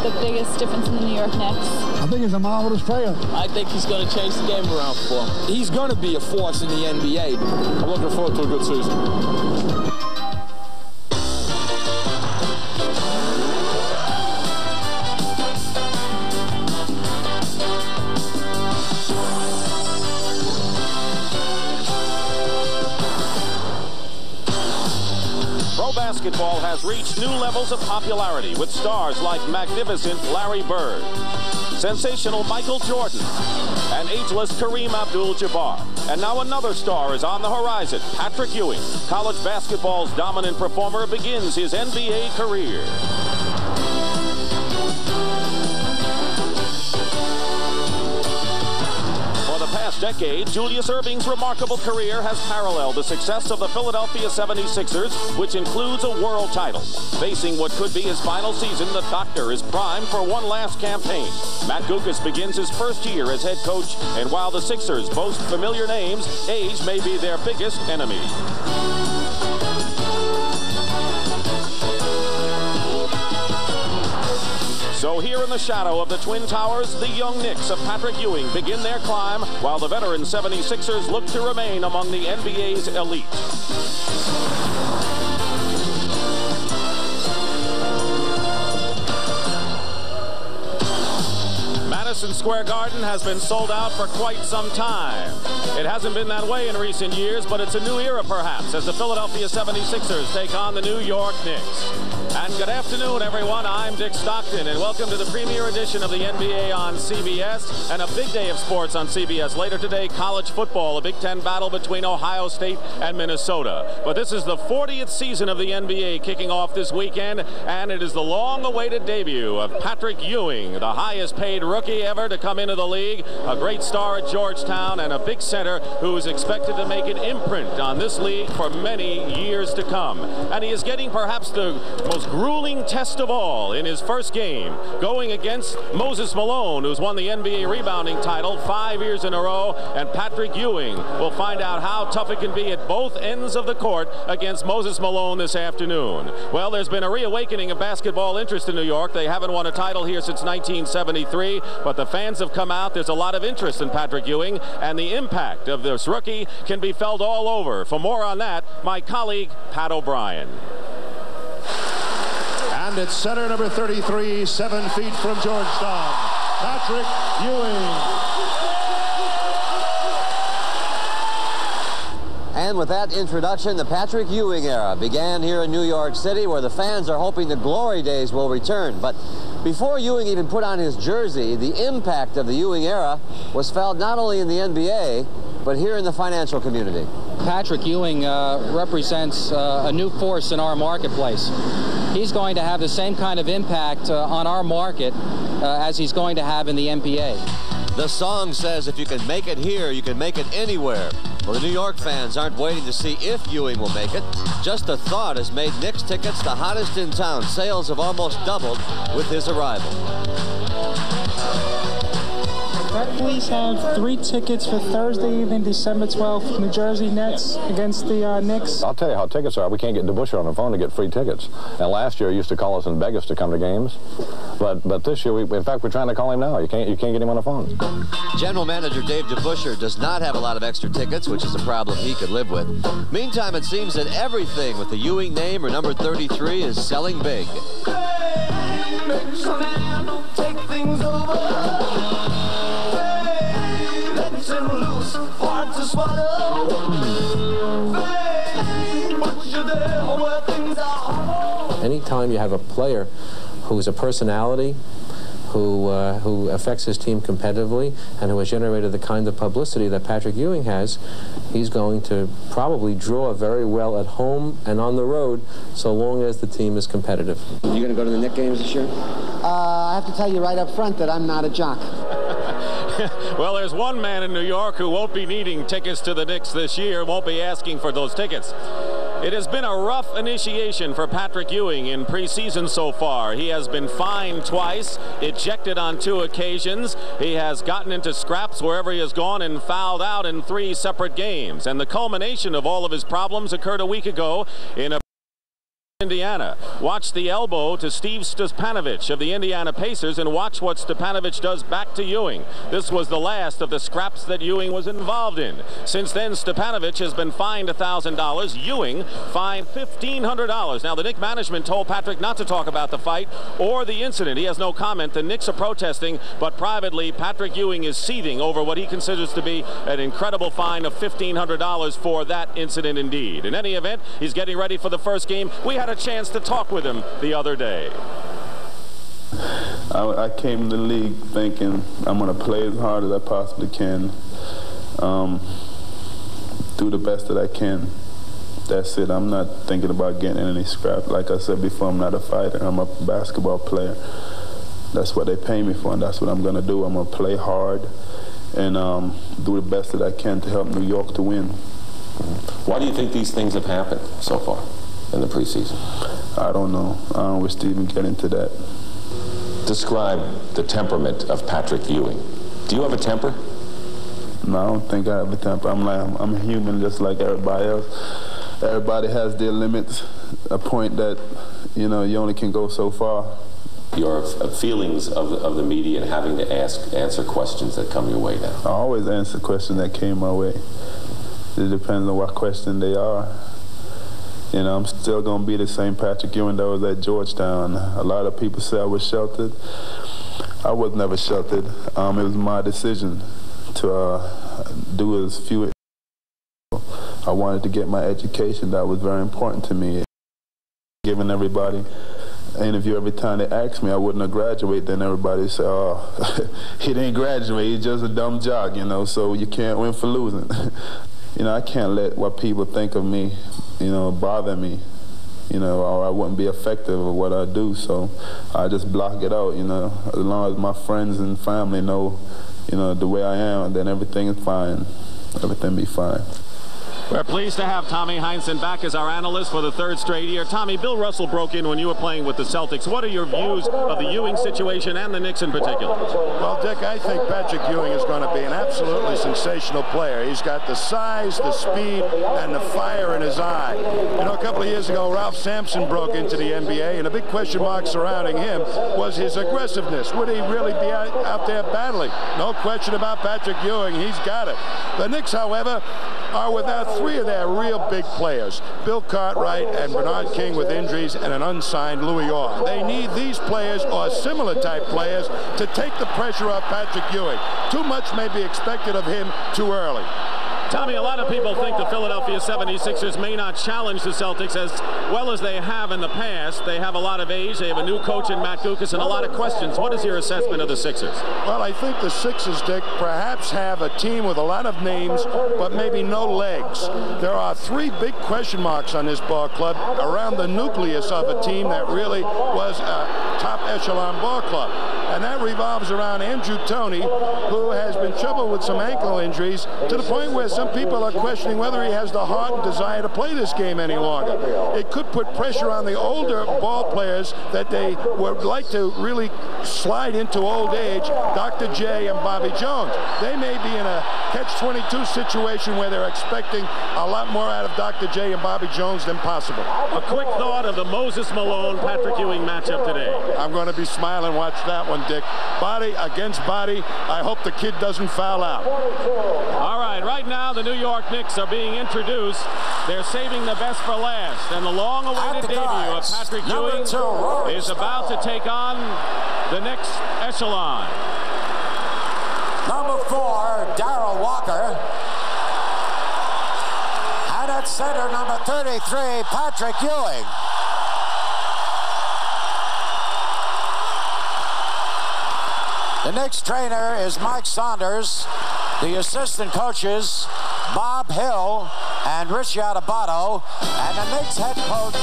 the biggest difference in the New York Knicks? I think he's a marvelous player. I think he's going to change the game around for him. He's going to be a force in the NBA. I'm looking forward to a good season. Basketball has reached new levels of popularity with stars like magnificent Larry Bird, sensational Michael Jordan, and ageless Kareem Abdul-Jabbar. And now another star is on the horizon. Patrick Ewing, college basketball's dominant performer, begins his NBA career. Decade, Julius Erving's remarkable career has paralleled the success of the Philadelphia 76ers, which includes a world title. Facing what could be his final season, the Doctor is primed for one last campaign. Matt Guokas begins his first year as head coach, and while the Sixers boast familiar names, age may be their biggest enemy. So here in the shadow of the Twin Towers, the young Knicks of Patrick Ewing begin their climb, while the veteran 76ers look to remain among the NBA's elite. Madison Square Garden has been sold out for quite some time. It hasn't been that way in recent years, but it's a new era perhaps as the Philadelphia 76ers take on the New York Knicks. And good afternoon, everyone. I'm Dick Stockton, and welcome to the premiere edition of the NBA on CBS, and a big day of sports on CBS. Later today, college football, a Big Ten battle between Ohio State and Minnesota. But this is the 40th season of the NBA kicking off this weekend, and it is the long-awaited debut of Patrick Ewing, the highest-paid rookie ever to come into the league, a great star at Georgetown, and a big center who is expected to make an imprint on this league for many years to come. And he is getting perhaps the most grueling test of all in his first game, going against Moses Malone, who's won the NBA rebounding title 5 years in a row, and Patrick Ewing will find out how tough it can be at both ends of the court against Moses Malone this afternoon. Well, there's been a reawakening of basketball interest in New York. They haven't won a title here since 1973, but the fans have come out. There's a lot of interest in Patrick Ewing, and the impact of this rookie can be felt all over. For more on that, my colleague, Pat O'Brien. And it's center number 33, 7 feet from Georgetown, Patrick Ewing. And with that introduction, the Patrick Ewing era began here in New York City, where the fans are hoping the glory days will return. But before Ewing even put on his jersey, the impact of the Ewing era was felt not only in the NBA, but here in the financial community. Patrick Ewing represents a new force in our marketplace. He's going to have the same kind of impact on our market as he's going to have in the NBA. The song says if you can make it here, you can make it anywhere. Well, the New York fans aren't waiting to see if Ewing will make it. Just the thought has made Knicks tickets the hottest in town. Sales have almost doubled with his arrival. Please have 3 tickets for Thursday evening, December 12th, New Jersey Nets against the Knicks. I'll tell you how tickets are. We can't get DeBuscher on the phone to get free tickets. And last year, he used to call us and beg us to come to games. But this year, in fact, we're trying to call him now. You can't get him on the phone. General Manager Dave DeBuscher does not have a lot of extra tickets, which is a problem he could live with. Meantime, it seems that everything with the Ewing name or number 33 is selling big. Hey, take things over. Loose, hard to swallow. Put you there where things are hollow. Anytime you have a player who's a personality, who affects his team competitively, and who has generated the kind of publicity that Patrick Ewing has, he's going to probably draw very well at home and on the road, so long as the team is competitive. You going to go to the Knicks games this year? I have to tell you right up front that I'm not a jock. Well, there's one man in New York who won't be needing tickets to the Knicks this year, won't be asking for those tickets. It has been a rough initiation for Patrick Ewing in preseason so far. He has been fined twice, ejected on 2 occasions. He has gotten into scraps wherever he has gone and fouled out in 3 separate games. And the culmination of all of his problems occurred a week ago in a Indiana. Watch the elbow to Steve Stepanovich of the Indiana Pacers, and watch what Stepanovich does back to Ewing. This was the last of the scraps that Ewing was involved in. Since then, Stepanovich has been fined $1,000. Ewing fined $1,500. Now, the Knicks management told Patrick not to talk about the fight or the incident. He has no comment. The Knicks are protesting, but privately, Patrick Ewing is seething over what he considers to be an incredible fine of $1,500 for that incident indeed. In any event, he's getting ready for the first game. We had a chance to talk with him the other day. I came in the league thinking I'm going to play as hard as I possibly can, do the best that I can. That's it. I'm not thinking about getting in any scrap. Like I said before, I'm not a fighter. I'm a basketball player. That's what they pay me for, and that's what I'm going to do. I'm going to play hard and do the best that I can to help New York to win. Why do you think these things have happened so far in the preseason? I don't know. I don't wish to even get into that. Describe the temperament of Patrick Ewing. Do you have a temper? No, I don't think I have a temper. I'm a human just like everybody else. Everybody has their limits, a point that, you know, you only can go so far. Your feelings of the media and having to answer questions that come your way now? I always answer questions that came my way. It depends on what question they are. You know, I'm still going to be the same Patrick Ewing that was at Georgetown. A lot of people say I was sheltered. I was never sheltered. It was my decision to do as few. I wanted to get my education. That was very important to me. Giving everybody an interview every time they asked me, I wouldn't have graduated. Then everybody say, oh, he didn't graduate. He's just a dumb jock, you know, so you can't win for losing. You know, I can't let what people think of me, you know, bother me, you know, or I wouldn't be effective at what I do. So I just block it out, you know. As long as my friends and family know, you know, the way I am, then everything is fine. Everything be fine. We're pleased to have Tommy Heinsohn back as our analyst for the third straight year. Tommy, Bill Russell broke in when you were playing with the Celtics. What are your views of the Ewing situation and the Knicks in particular? Well, Dick, I think Patrick Ewing is going to be an absolutely sensational player. He's got the size, the speed, and the fire in his eye. You know, a couple of years ago, Ralph Sampson broke into the NBA, and a big question mark surrounding him was his aggressiveness. Would he really be out there battling? No question about Patrick Ewing. He's got it. The Knicks, however, are without three of their real big players, Bill Cartwright and Bernard King with injuries and an unsigned Louis Orr. They need these players or similar type players to take the pressure off Patrick Ewing. Too much may be expected of him too early. Tommy, a lot of people think the Philadelphia 76ers may not challenge the Celtics as well as they have in the past. They have a lot of age. They have a new coach in Matt Guokas and a lot of questions. What is your assessment of the Sixers? Well, I think the Sixers, Dick, perhaps have a team with a lot of names, but maybe no legs. There are three big question marks on this ball club around the nucleus of a team that really was a top echelon ball club. And that revolves around Andrew Toney, who has been troubled with some ankle injuries to the point where some people are questioning whether he has the heart and desire to play this game any longer. It could put pressure on the older ball players that they would like to really slide into old age, Dr. J and Bobby Jones. They may be in a catch-22 situation where they're expecting a lot more out of Dr. J and Bobby Jones than possible. A quick thought of the Moses Malone-Patrick Ewing matchup today. I'm going to be smiling. Watch that one, Dick. Body against body. I hope the kid doesn't foul out. All right now the New York Knicks are being introduced. They're saving the best for last, and the long-awaited debut of Patrick Ewing is about to take on the next echelon. Number 4, Darrell Walker. And at center, number 33, Patrick Ewing. The Knicks trainer is Mike Saunders. The assistant coaches, Bob Hill and Rich Adubato, and the Knicks head coach.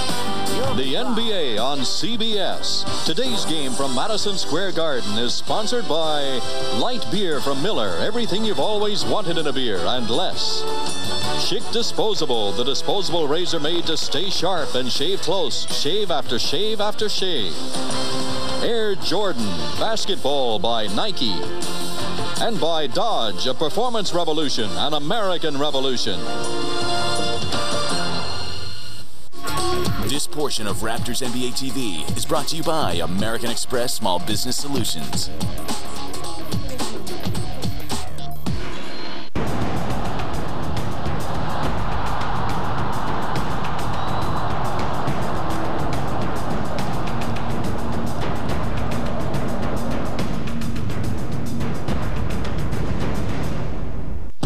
The NBA on CBS. Today's game from Madison Square Garden is sponsored by Light Beer from Miller. Everything you've always wanted in a beer and less. Schick Disposable, the disposable razor made to stay sharp and shave close. Shave after shave after shave. Air Jordan, basketball by Nike. And by Dodge, a performance revolution, an American revolution. This portion of Raptors NBA TV is brought to you by American Express Small Business Solutions.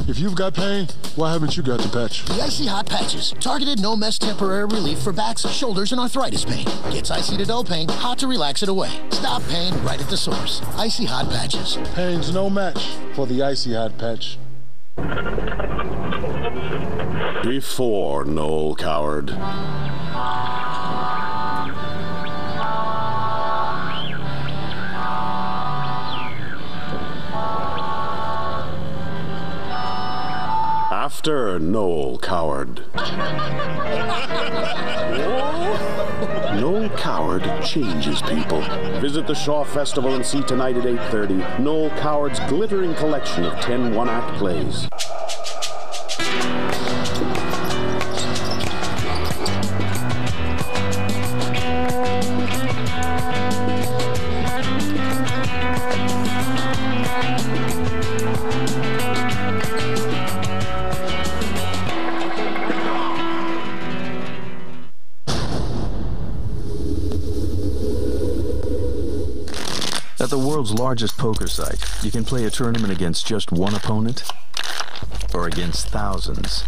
If you've got pain, why haven't you got the patch? The Icy Hot Patches. Targeted no-mess temporary relief for backs, shoulders, and arthritis pain. Gets icy to dull pain, hot to relax it away. Stop pain right at the source. Icy Hot Patches. Pain's no match for the Icy Hot Patch. Before Noel Coward. After Noel Coward. Noel Coward changes people. Visit the Shaw Festival and see tonight at 8:30 Noel Coward's glittering collection of 10 one-act plays. At the world's largest poker site, you can play a tournament against just one opponent or against thousands.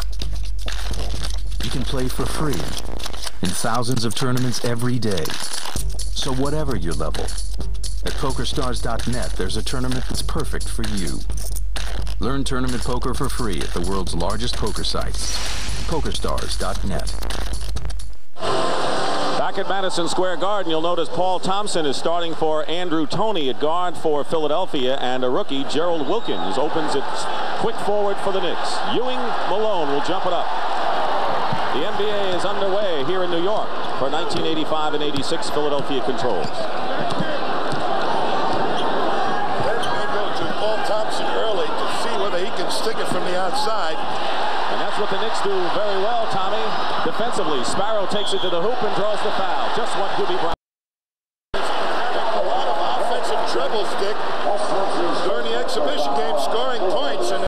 You can play for free in thousands of tournaments every day. So whatever your level, at PokerStars.net, there's a tournament that's perfect for you. Learn tournament poker for free at the world's largest poker site, PokerStars.net. Back at Madison Square Garden, you'll notice Paul Thompson is starting for Andrew Toney at guard for Philadelphia, and a rookie, Gerald Wilkins, opens it quick forward for the Knicks. Ewing Malone will jump it up. The NBA is underway here in New York for 1985 and 86 Philadelphia Controls. That's going to go to Paul Thompson early to see whether he can stick it from the outside. And that's what the Knicks do very well, Tommy. Defensively, Sparrow takes it to the hoop and draws the foul. Just what Doobie Brown. A lot of offensive trebles, Dick, during the exhibition game, scoring points, and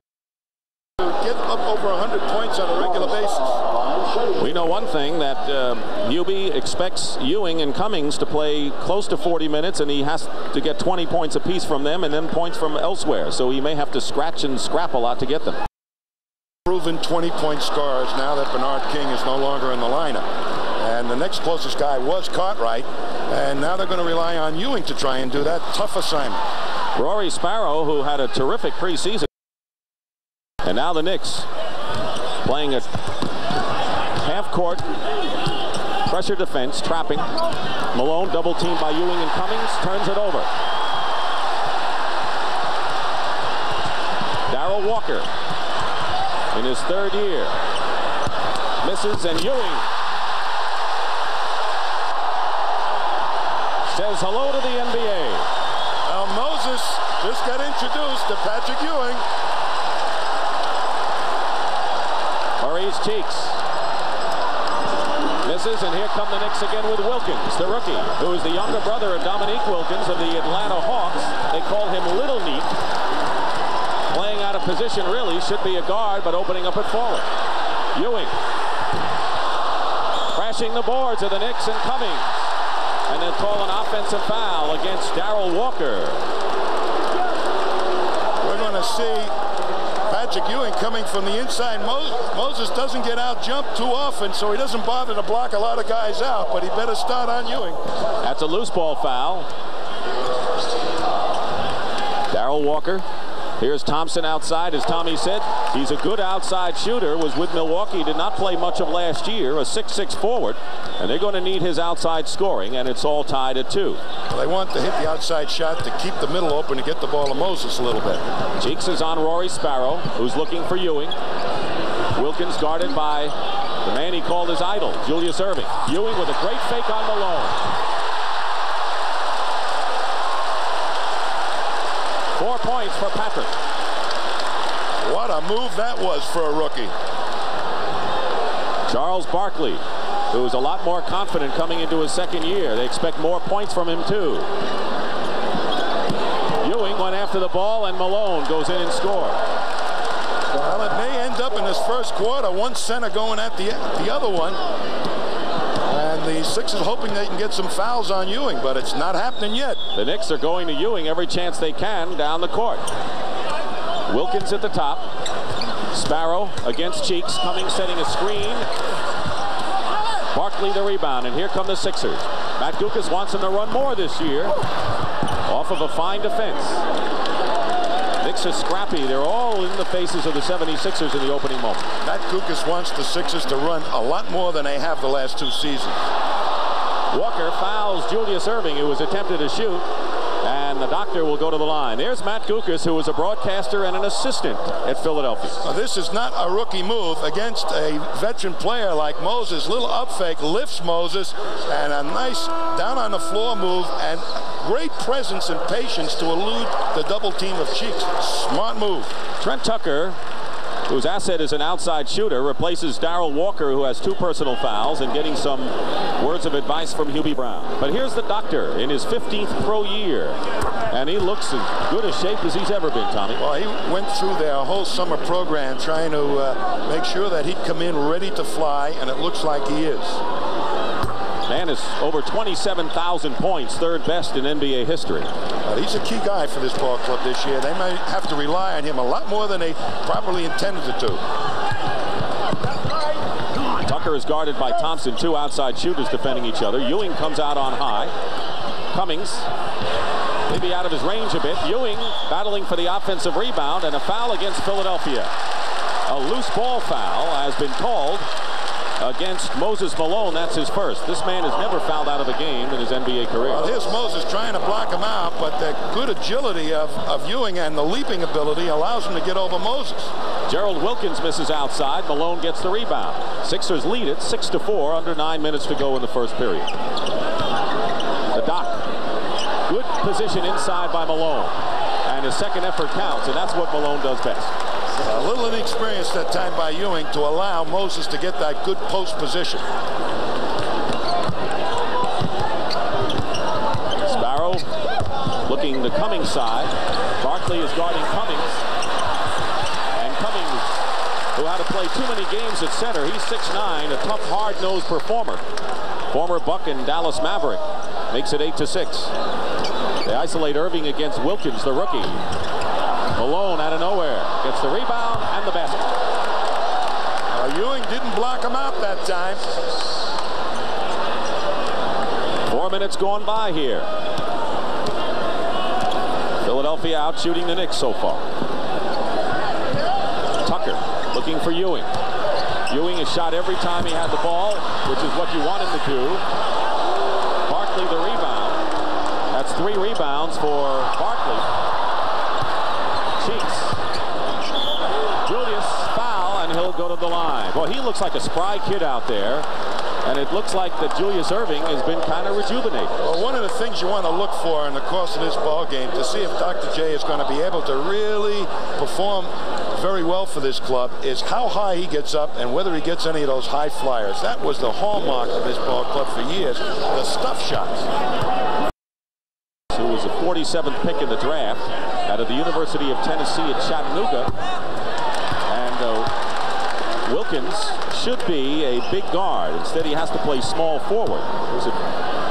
get up over 100 points on a regular basis. We know one thing, that Hubie expects Ewing and Cummings to play close to 40 minutes, and he has to get 20 points apiece from them and then points from elsewhere. So he may have to scratch and scrap a lot to get them. Proven 20-point scorers now that Bernard King is no longer in the lineup. And the next closest guy was Cartwright, and now they're going to rely on Ewing to try and do that tough assignment. Rory Sparrow, who had a terrific preseason. And now the Knicks playing a half-court pressure defense, trapping. Malone double-teamed by Ewing and Cummings, turns it over. Darrell Walker in his third year. Misses, and Ewing says hello to the NBA. Now Moses just got introduced to Patrick Ewing. Maurice Cheeks misses, and here come the Knicks again with Wilkins, the rookie, who is the younger brother of Dominique Wilkins of the Atlanta Hawks. They call him Little Neat. Playing out of position, really, should be a guard, but opening up at forward. Ewing crashing the boards of the Knicks, and Cummings. And then call an offensive foul against Darrell Walker. We're going to see Patrick Ewing coming from the inside. Moses doesn't get out jumped too often, so he doesn't bother to block a lot of guys out, but he better start on Ewing. That's a loose ball foul. Darrell Walker. Here's Thompson outside, as Tommy said. He's a good outside shooter, was with Milwaukee, did not play much of last year, a 6'6" forward, and they're going to need his outside scoring, and it's all tied at 2. Well, they want to hit the outside shot to keep the middle open to get the ball to Moses a little bit. Cheeks is on Rory Sparrow, who's looking for Ewing. Wilkins guarded by the man he called his idol, Julius Erving. Ewing with a great fake on Malone. 4 points for Patrick. What a move that was for a rookie. Charles Barkley who's a lot more confident coming into his second year. They expect more points from him, too. Ewing went after the ball, and Malone goes in and scored. Well, it may end up in this first quarter, one center going at the other one. And the Sixers hoping they can get some fouls on Ewing, but it's not happening yet. The Knicks are going to Ewing every chance they can down the court. Wilkins at the top. Sparrow against Cheeks, Cummings setting a screen. Barkley the rebound, and here come the Sixers. Matt Gukas wants them to run more this year off of a fine defense. Knicks are scrappy. They're all in the faces of the 76ers in the opening moment. Matt Gukas wants the Sixers to run a lot more than they have the last 2 seasons. Walker fouls Julius Erving, who was attempted to shoot, and the doctor will go to the line. There's Matt Gukas, who was a broadcaster and an assistant at Philadelphia. This is not a rookie move against a veteran player like Moses. Little up fake, lifts Moses, and a nice down on the floor move, and great presence and patience to elude the double team of Cheeks. Smart move. Trent Tucker, whose asset is an outside shooter, replaces Darrell Walker, who has 2 personal fouls, and getting some words of advice from Hubie Brown. But here's the doctor in his 15th pro year, and he looks as good a shape as he's ever been, Tommy. Well, he went through their whole summer program trying to make sure that he'd come in ready to fly, and it looks like he is. Man is over 27,000 points, 3rd best in NBA history. He's a key guy for this ball club this year. They might have to rely on him a lot more than they probably intended to. Tucker is guarded by Thompson, 2 outside shooters defending each other. Ewing comes out on high. Cummings maybe out of his range a bit. Ewing battling for the offensive rebound, and a foul against Philadelphia. A loose ball foul has been called against Moses Malone. That's his first. This man has never fouled out of a game in his NBA career. Well, here's Moses trying to block him out, but the good agility of Ewing and the leaping ability allows him to get over Moses. Gerald Wilkins misses outside. Malone gets the rebound. Sixers lead it 6-4, under 9 minutes to go in the first period. The Doc. Good position inside by Malone. And his second effort counts, and that's what Malone does best. A little inexperience that time by Ewing to allow Moses to get that good post position. Sparrow looking the Cummings side. Barkley is guarding Cummings. And Cummings, who had to play too many games at center, he's 6'9", a tough, hard-nosed performer. Former Buck and Dallas Maverick. Makes it 8-6. They isolate Irving against Wilkins, the rookie. Malone out of nowhere gets the rebound and the basket. Ewing didn't block him out that time. 4 minutes gone by here. Philadelphia out shooting the Knicks so far. Tucker looking for Ewing. Ewing has shot every time he had the ball, which is what you want him to do. Barkley the rebound. That's 3 rebounds for Barkley. Cheeks. Julius foul, and he'll go to the line. Well, he looks like a spry kid out there, and it looks like that Julius Erving has been kind of rejuvenated. Well, one of the things you want to look for in the course of this ball game to see if Dr. J is going to be able to really perform very well for this club is how high he gets up and whether he gets any of those high flyers. That was the hallmark of this ball club for years, the stuff shots. Who was the 47th pick in the draft out of the University of Tennessee at Chattanooga. And Wilkins should be a big guard. Instead, he has to play small forward.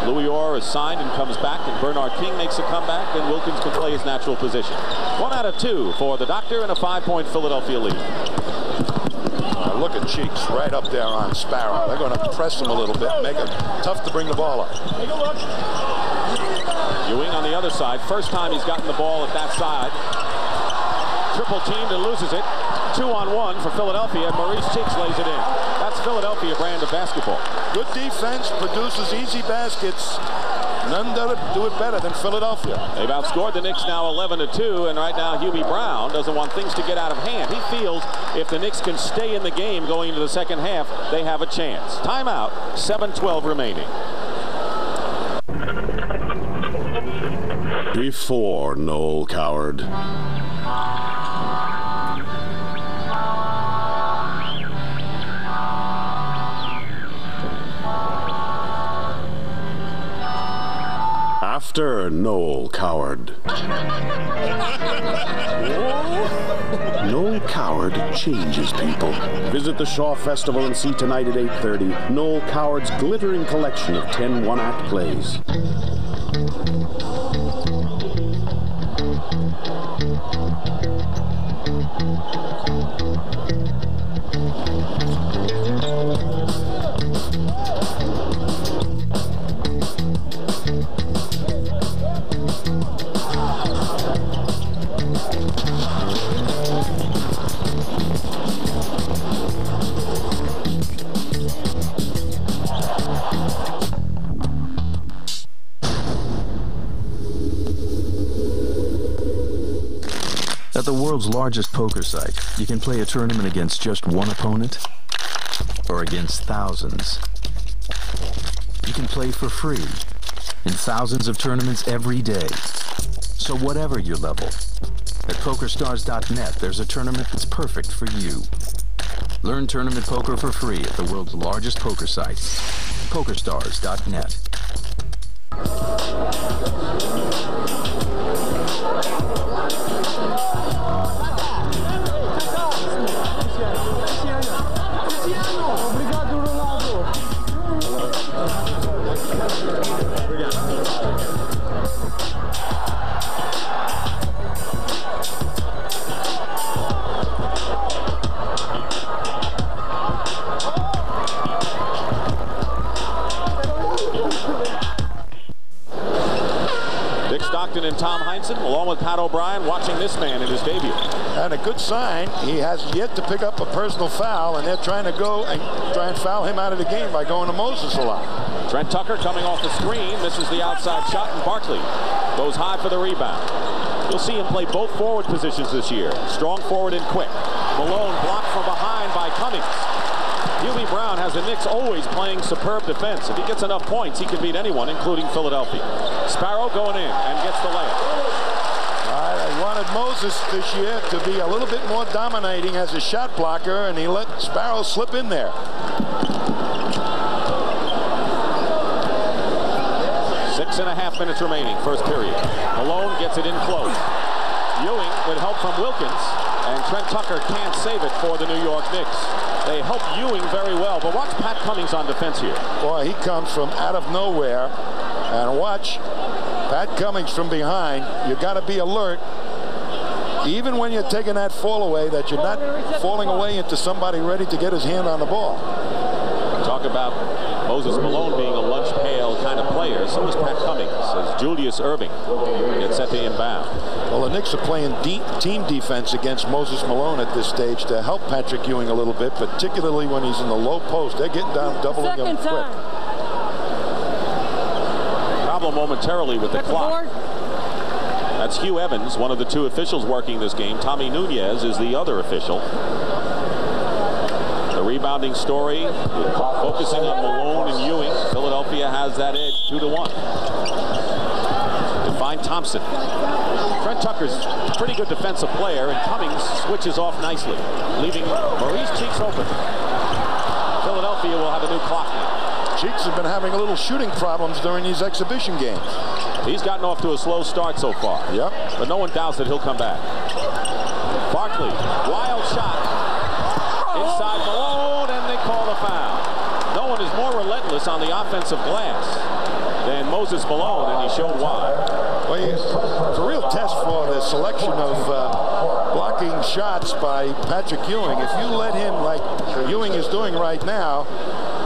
Louis Orr is signed and comes back, and Bernard King makes a comeback, and Wilkins can play his natural position. 1 out of 2 for the Doctor, and a 5-point Philadelphia lead. Look at Cheeks right up there on Sparrow. They're going to press him a little bit, make it tough to bring the ball up. Ewing on the other side. First time he's gotten the ball at that side. Triple teamed and loses it. 2-on-1 for Philadelphia, and Maurice Cheeks lays it in. That's Philadelphia brand of basketball. Good defense produces easy baskets. None do it better than Philadelphia. They've outscored the Knicks now 11-2, and right now Hubie Brown doesn't want things to get out of hand. He feels if the Knicks can stay in the game going into the second half, they have a chance. Timeout, 7:12 remaining. Before Noel Coward. Stir Noel Coward. Noel Coward changes people. Visit the Shaw Festival and see tonight at 8:30 Noel Coward's glittering collection of 10 one-act plays. At the world's largest poker site, you can play a tournament against just one opponent or against thousands. You can play for free in thousands of tournaments every day. So whatever your level, at PokerStars.net, there's a tournament that's perfect for you. Learn tournament poker for free at the world's largest poker site, PokerStars.net. And Tom Heinsohn, along with Pat O'Brien, watching this man in his debut. And a good sign, he has yet to pick up a personal foul, and they're trying to go and try and foul him out of the game by going to Moses a lot. Trent Tucker coming off the screen, misses the outside shot, and Barkley goes high for the rebound. You'll see him play both forward positions this year. Strong forward and quick. Malone blocked from behind by Cummings. Hubie Brown has the Knicks always playing superb defense. If he gets enough points, he can beat anyone, including Philadelphia. Sparrow going in and gets the layup. All right, I wanted Moses this year to be a little bit more dominating as a shot blocker, and he let Sparrow slip in there. 6.5 minutes remaining, first period. Malone gets it in close. Ewing with help from Wilkins, and Trent Tucker can't save it for the New York Knicks. They help Ewing very well, but watch Pat Cummings on defense here. Boy, he comes from out of nowhere, and watch Pat Cummings from behind. You got to be alert, even when you're taking that fall away, that you're not falling away into somebody ready to get his hand on the ball. Talk about Moses Malone being a lunch pail kind of player. So is Pat Cummings as Julius Erving gets set to inbound. Well, the Knicks are playing team defense against Moses Malone at this stage to help Patrick Ewing a little bit, particularly when he's in the low post. They're getting down, doubling him quick. Problem momentarily with the clock. That's Hugh Evans, one of the two officials working this game. Tommy Nunez is the other official. The rebounding story, focusing on Malone and Ewing. Philadelphia has that edge 2-1. Define Thompson. Trent Tucker's a pretty good defensive player, and Cummings switches off nicely, leaving Maurice Cheeks open. Philadelphia will have a new clock now. Cheeks has been having a little shooting problems during these exhibition games. He's gotten off to a slow start so far. Yep. But no one doubts that he'll come back. Barkley, wild shot. Inside Malone, and they call the foul. No one is more relentless on the offensive glass than Moses Malone, and he showed why. Well, it's a real test for the selection of blocking shots by Patrick Ewing. If you let him, like Ewing is doing right now,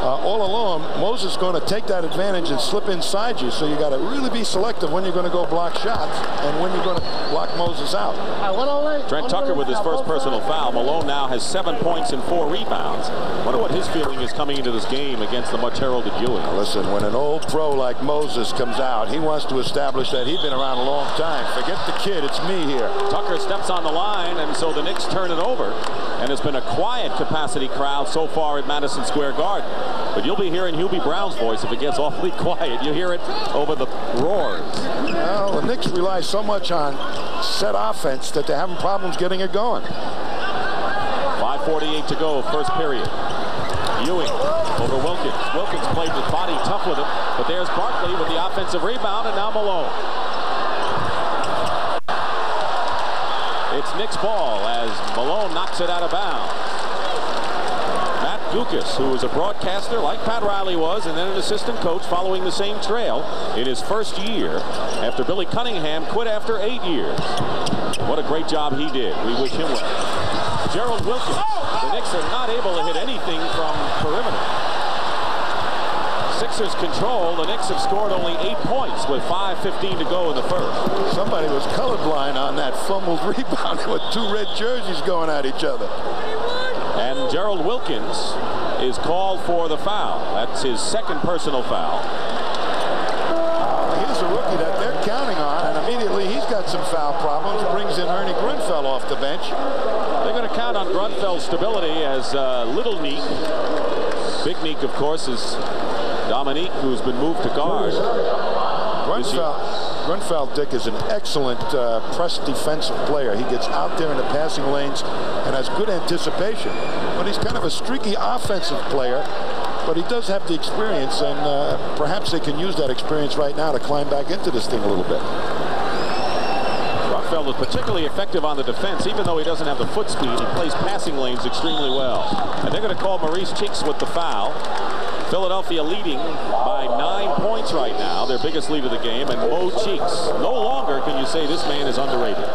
all alone, Moses is going to take that advantage and slip inside you. So you got to really be selective when you're going to go block shots and when you're going to block Moses out. Trent Tucker with his first personal foul. Malone now has 7 points and 4 rebounds. Wonder what his feeling is coming into this game against the much heralded Ewing. Listen, when an old pro like Moses comes out, he wants to establish that he's been around a long time. Forget the kid, it's me here. Tucker steps on the line, and so the Knicks turn it over. And it's been a quiet capacity crowd so far at Madison Square Garden. But you'll be hearing Hubie Brown's voice if it gets awfully quiet. You hear it over the roars. Well, the Knicks rely so much on set offense that they're having problems getting it going. 5:48 to go, first period. Ewing over Wilkins. Wilkins played with body tough with him, but there's Barkley with the offensive rebound, and now Malone. It's Knicks ball as Malone knocks it out of bounds. Matt Gukas, who was a broadcaster like Pat Riley was, and then an assistant coach following the same trail in his first year after Billy Cunningham quit after 8 years. What a great job he did. We wish him well. Gerald Wilkins. The Knicks are not able to hit anything from perimeter. Sixers control. The Knicks have scored only 8 points with 5:15 to go in the first. Somebody was colorblind on that fumbled rebound with 2 red jerseys going at each other. And Gerald Wilkins is called for the foul. That's his second personal foul. Here's a rookie that they're counting on, and immediately he's got some foul problems. Brings in Ernie Grunfeld off the bench. They're going to count on Grunfeld's stability as Little Neek. Big Neek, of course, is Dominique, who's been moved to guard. Grunfeld, Dick, is an excellent press defensive player. He gets out there in the passing lanes and has good anticipation. But he's kind of a streaky offensive player. But he does have the experience, and perhaps they can use that experience right now to climb back into this thing a little bit. Grunfeld is particularly effective on the defense, even though he doesn't have the foot speed. He plays passing lanes extremely well. And they're going to call Maurice Cheeks with the foul. Philadelphia leading by 9 points right now, their biggest lead of the game, and Mo Cheeks. No longer can you say this man is underrated.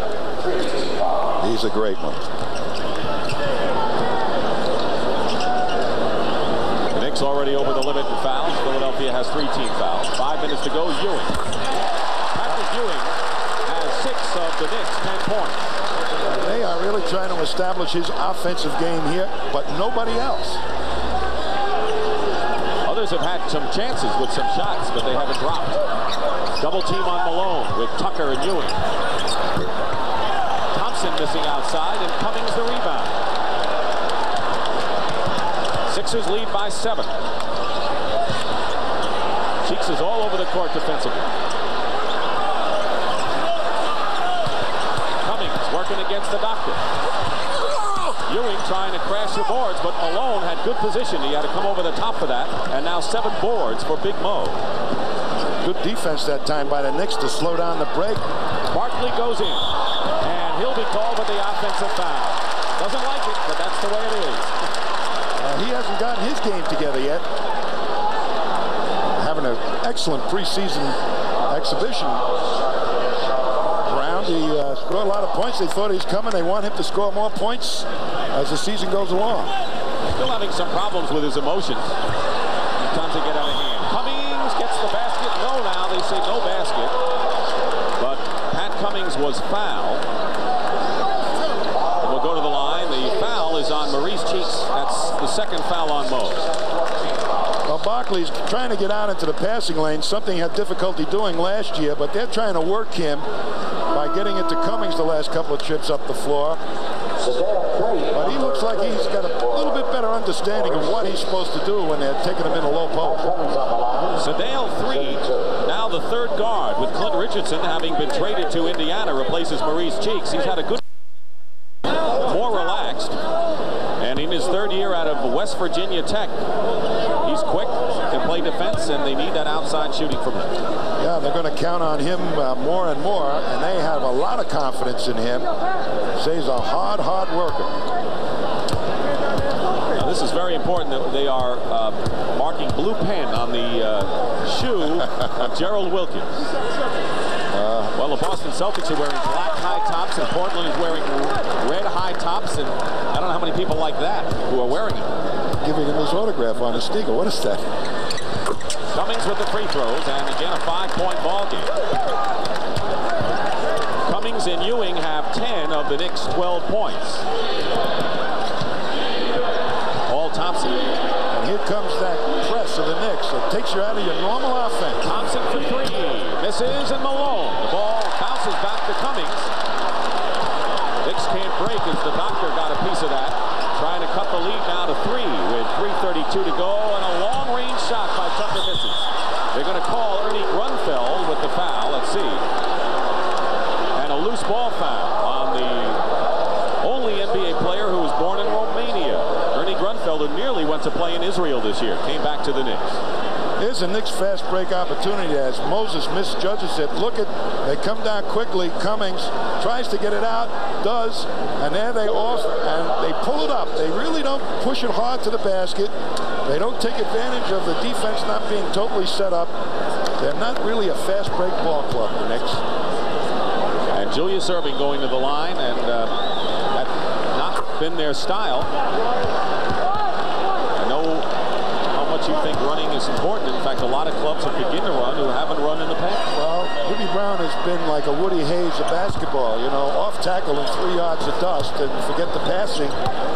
He's a great one. The Knicks already over the limit in fouls. Philadelphia has 3 team fouls. 5 minutes to go. Ewing. Patrick Ewing has 6 of the Knicks' 10 points. They are really trying to establish his offensive game here, but nobody else. Others have had some chances with some shots, but they haven't dropped. Double team on Malone with Tucker and Ewing. Thompson missing outside, and Cummings the rebound. Sixers lead by 7. Cheeks is all over the court defensively. Cummings working against the doctor. Ewing trying to crash the boards, but Malone had good position. He had to come over the top for that, and now 7 boards for Big Mo. Good defense that time by the Knicks to slow down the break. Barkley goes in, and he'll be called with the offensive foul. Doesn't like it, but that's the way it is. He hasn't gotten his game together yet. Having an excellent preseason exhibition round. He scored a lot of points. They thought he was coming. They want him to score more points as the season goes along. Still having some problems with his emotions. Sometimes they get out of hand. Cummings gets the basket. No, now they say no basket. But Pat Cummings was fouled. And we'll go to the line. The foul is on Maurice Cheeks. That's the second foul on Mo. Well, Barkley's trying to get out into the passing lane, something he had difficulty doing last year, but they're trying to work him by getting it to Cummings the last couple of trips up the floor. But he looks like he's got a little bit better understanding of what he's supposed to do when they're taking him in a low post. Sedale 3, now the third guard, with Clint Richardson having been traded to Indiana, replaces Maurice Cheeks. He's had a good, more relaxed, and in his third year out of West Virginia Tech, he's quick, can play defense, and they need that outside shooting from him. Yeah, they're going to count on him more and more, and they have a lot of confidence in him. Say he's a hard worker. Now, this is very important that they are marking blue pen on the shoe of Gerald Wilkins. Well, the Boston Celtics are wearing black high tops, and Portland is wearing red high tops, and I don't know how many people like that who are wearing them. Giving him his autograph on his sneaker. What is that? Cummings with the free throws, and again a 5-point ball game. Cummings and Ewing have 10 of the Knicks' 12 points. All Thompson. And here comes that press of the Knicks. It takes you out of your normal offense. Thompson for 3. Misses, and Malone. The ball bounces back to Cummings. Knicks can't break as the doctor got a piece of that. Trying to cut the lead now to 3 with 3:32 to go, and a long-range shot by Tucker misses. They're going to call Ernie Grunfeld with the foul. Let's see. And a loose ball foul on the only NBA player who was born in Romania. Ernie Grunfeld, who nearly went to play in Israel this year. Came back to the Knicks. Here's a Knicks fast break opportunity as Moses misjudges it. Look at, they come down quickly. Cummings tries to get it out, does, and there they off, and they pull it up. They really don't push it hard to the basket. They don't take advantage of the defense not being totally set up. They're not really a fast break ball club, the Knicks. And Julius Erving going to the line, and that's not been their style. I know how much you think running is important. In fact, a lot of clubs have begun to run who haven't run in the past. Well, Jimmy Brown has been like a Woody Hayes of basketball, you know, off tackle and 3 yards of dust, and forget the passing.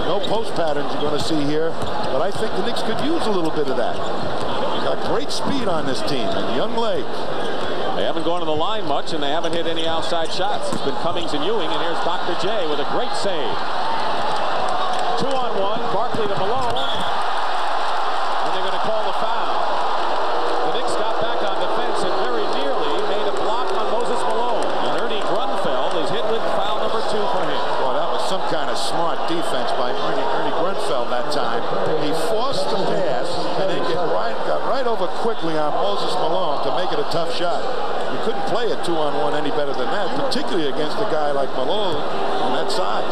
No post patterns you're going to see here, but I think the Knicks could use a little bit of that. Got great speed on this team and young legs. They haven't gone to the line much, and they haven't hit any outside shots. It's been Cummings and Ewing, and here's Dr. J with a great save. 2-on-1, Barkley to Malone, and they're going to call the foul. The Knicks got back on defense and very nearly made a block on Moses Malone, and Ernie Grunfeld is hit with foul number 2 for him. Well, that was some kind of smart defense by Ernie Grunfeld that time. He forced the pass, and then got right over quickly on Moses Malone to make it a tough shot. You couldn't play a 2-on-1 any better than that, particularly against a guy like Malone on that side.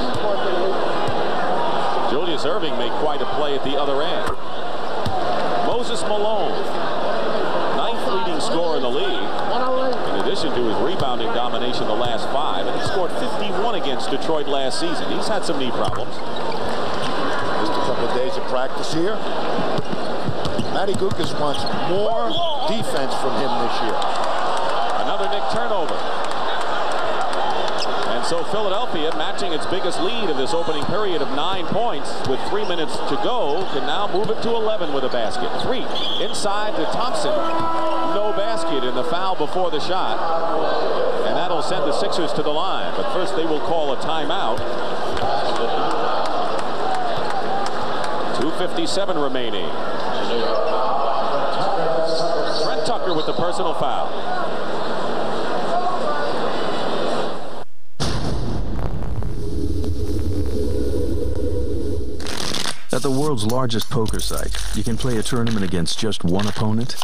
Julius Erving made quite a play at the other end. Moses Malone, 9th leading scorer in the league, in addition to his rebounding domination the last 5, and he scored 51 against Detroit last season. He's had some knee problems. Just a couple of days of practice here. Matty Gukas wants more defense from him this year. Another Knick turnover. And so Philadelphia, matching its biggest lead of this opening period of 9 points with 3 minutes to go, can now move it to 11 with a basket. 3 inside to Thompson. No basket in the foul before the shot. And that'll send the Sixers to the line. But first they will call a timeout. 2:57 remaining. Trent Tucker with the personal foul. At the world's largest poker site, you can play a tournament against just one opponent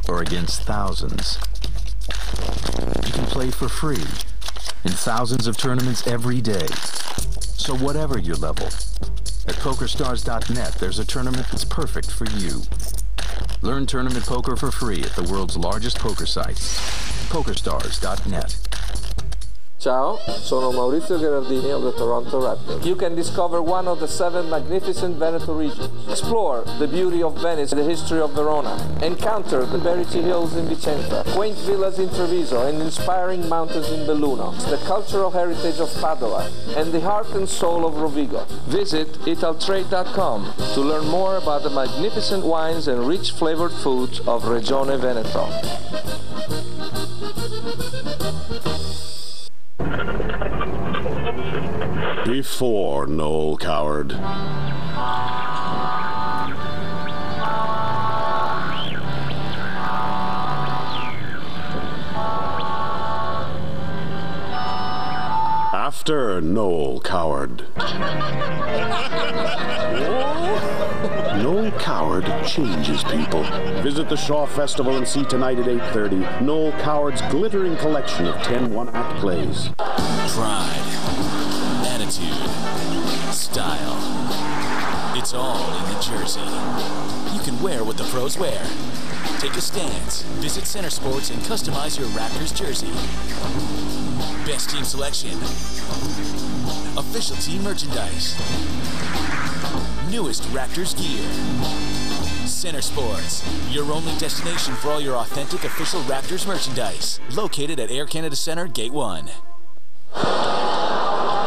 or against thousands. You can play for free in thousands of tournaments every day. So whatever your level, at PokerStars.net, there's a tournament that's perfect for you. Learn tournament poker for free at the world's largest poker site, PokerStars.net. Ciao, sono Maurizio Gherardini of the Toronto Raptors. You can discover one of the 7 magnificent Veneto regions. Explore the beauty of Venice and the history of Verona. Encounter the Berici Hills in Vicenza, quaint villas in Treviso, and inspiring mountains in Belluno, the cultural heritage of Padova, and the heart and soul of Rovigo. Visit italtrade.com to learn more about the magnificent wines and rich flavored foods of Regione Veneto. Before Noel Coward. After Noel Coward. Noel Coward changes people. Visit the Shaw Festival and see tonight at 8:30 Noel Coward's glittering collection of 10 one-act plays. Pride, attitude, style. It's all in the jersey. You can wear what the pros wear. Take a stance. Visit Center Sports and customize your Raptors jersey. Best team selection. Official team merchandise. Newest Raptors gear. Center Sports, your only destination for all your authentic official Raptors merchandise. Located at Air Canada Center, Gate 1.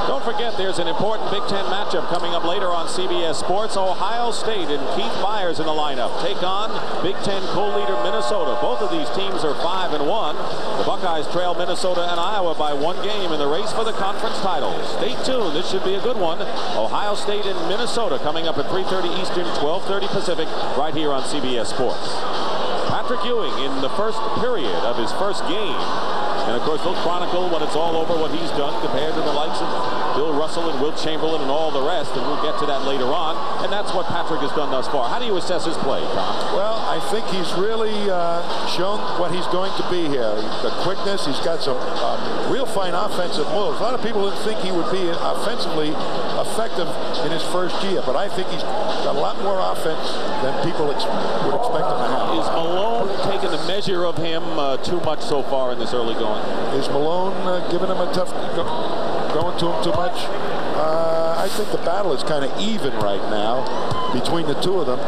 Don't forget, there's an important Big Ten matchup coming up later on CBS Sports. Ohio State and Keith Myers in the lineup take on Big Ten co-leader Minnesota. Both of these teams are 5-1. The Buckeyes trail Minnesota and Iowa by 1 game in the race for the conference titles. Stay tuned. This should be a good one. Ohio State and Minnesota coming up at 3:30 Eastern, 12:30 Pacific, right here on CBS Sports. Patrick Ewing in the first period of his first game. And, of course, he'll chronicle when it's all over what he's done compared to the likes of Bill Russell and Wilt Chamberlain and all the rest, and we'll get to that later on. And that's what Patrick has done thus far. How do you assess his play, Tom? Well, I think he's really shown what he's going to be here. The quickness, he's got some real fine offensive moves. A lot of people didn't think he would be offensively effective in his first year, but I think he's got a lot more offense than people would expect him to have. Is Malone taking the measure of him too much so far in this early going? Is Malone giving him a tough going to him too much? I think the battle is kind of even right now between the two of them.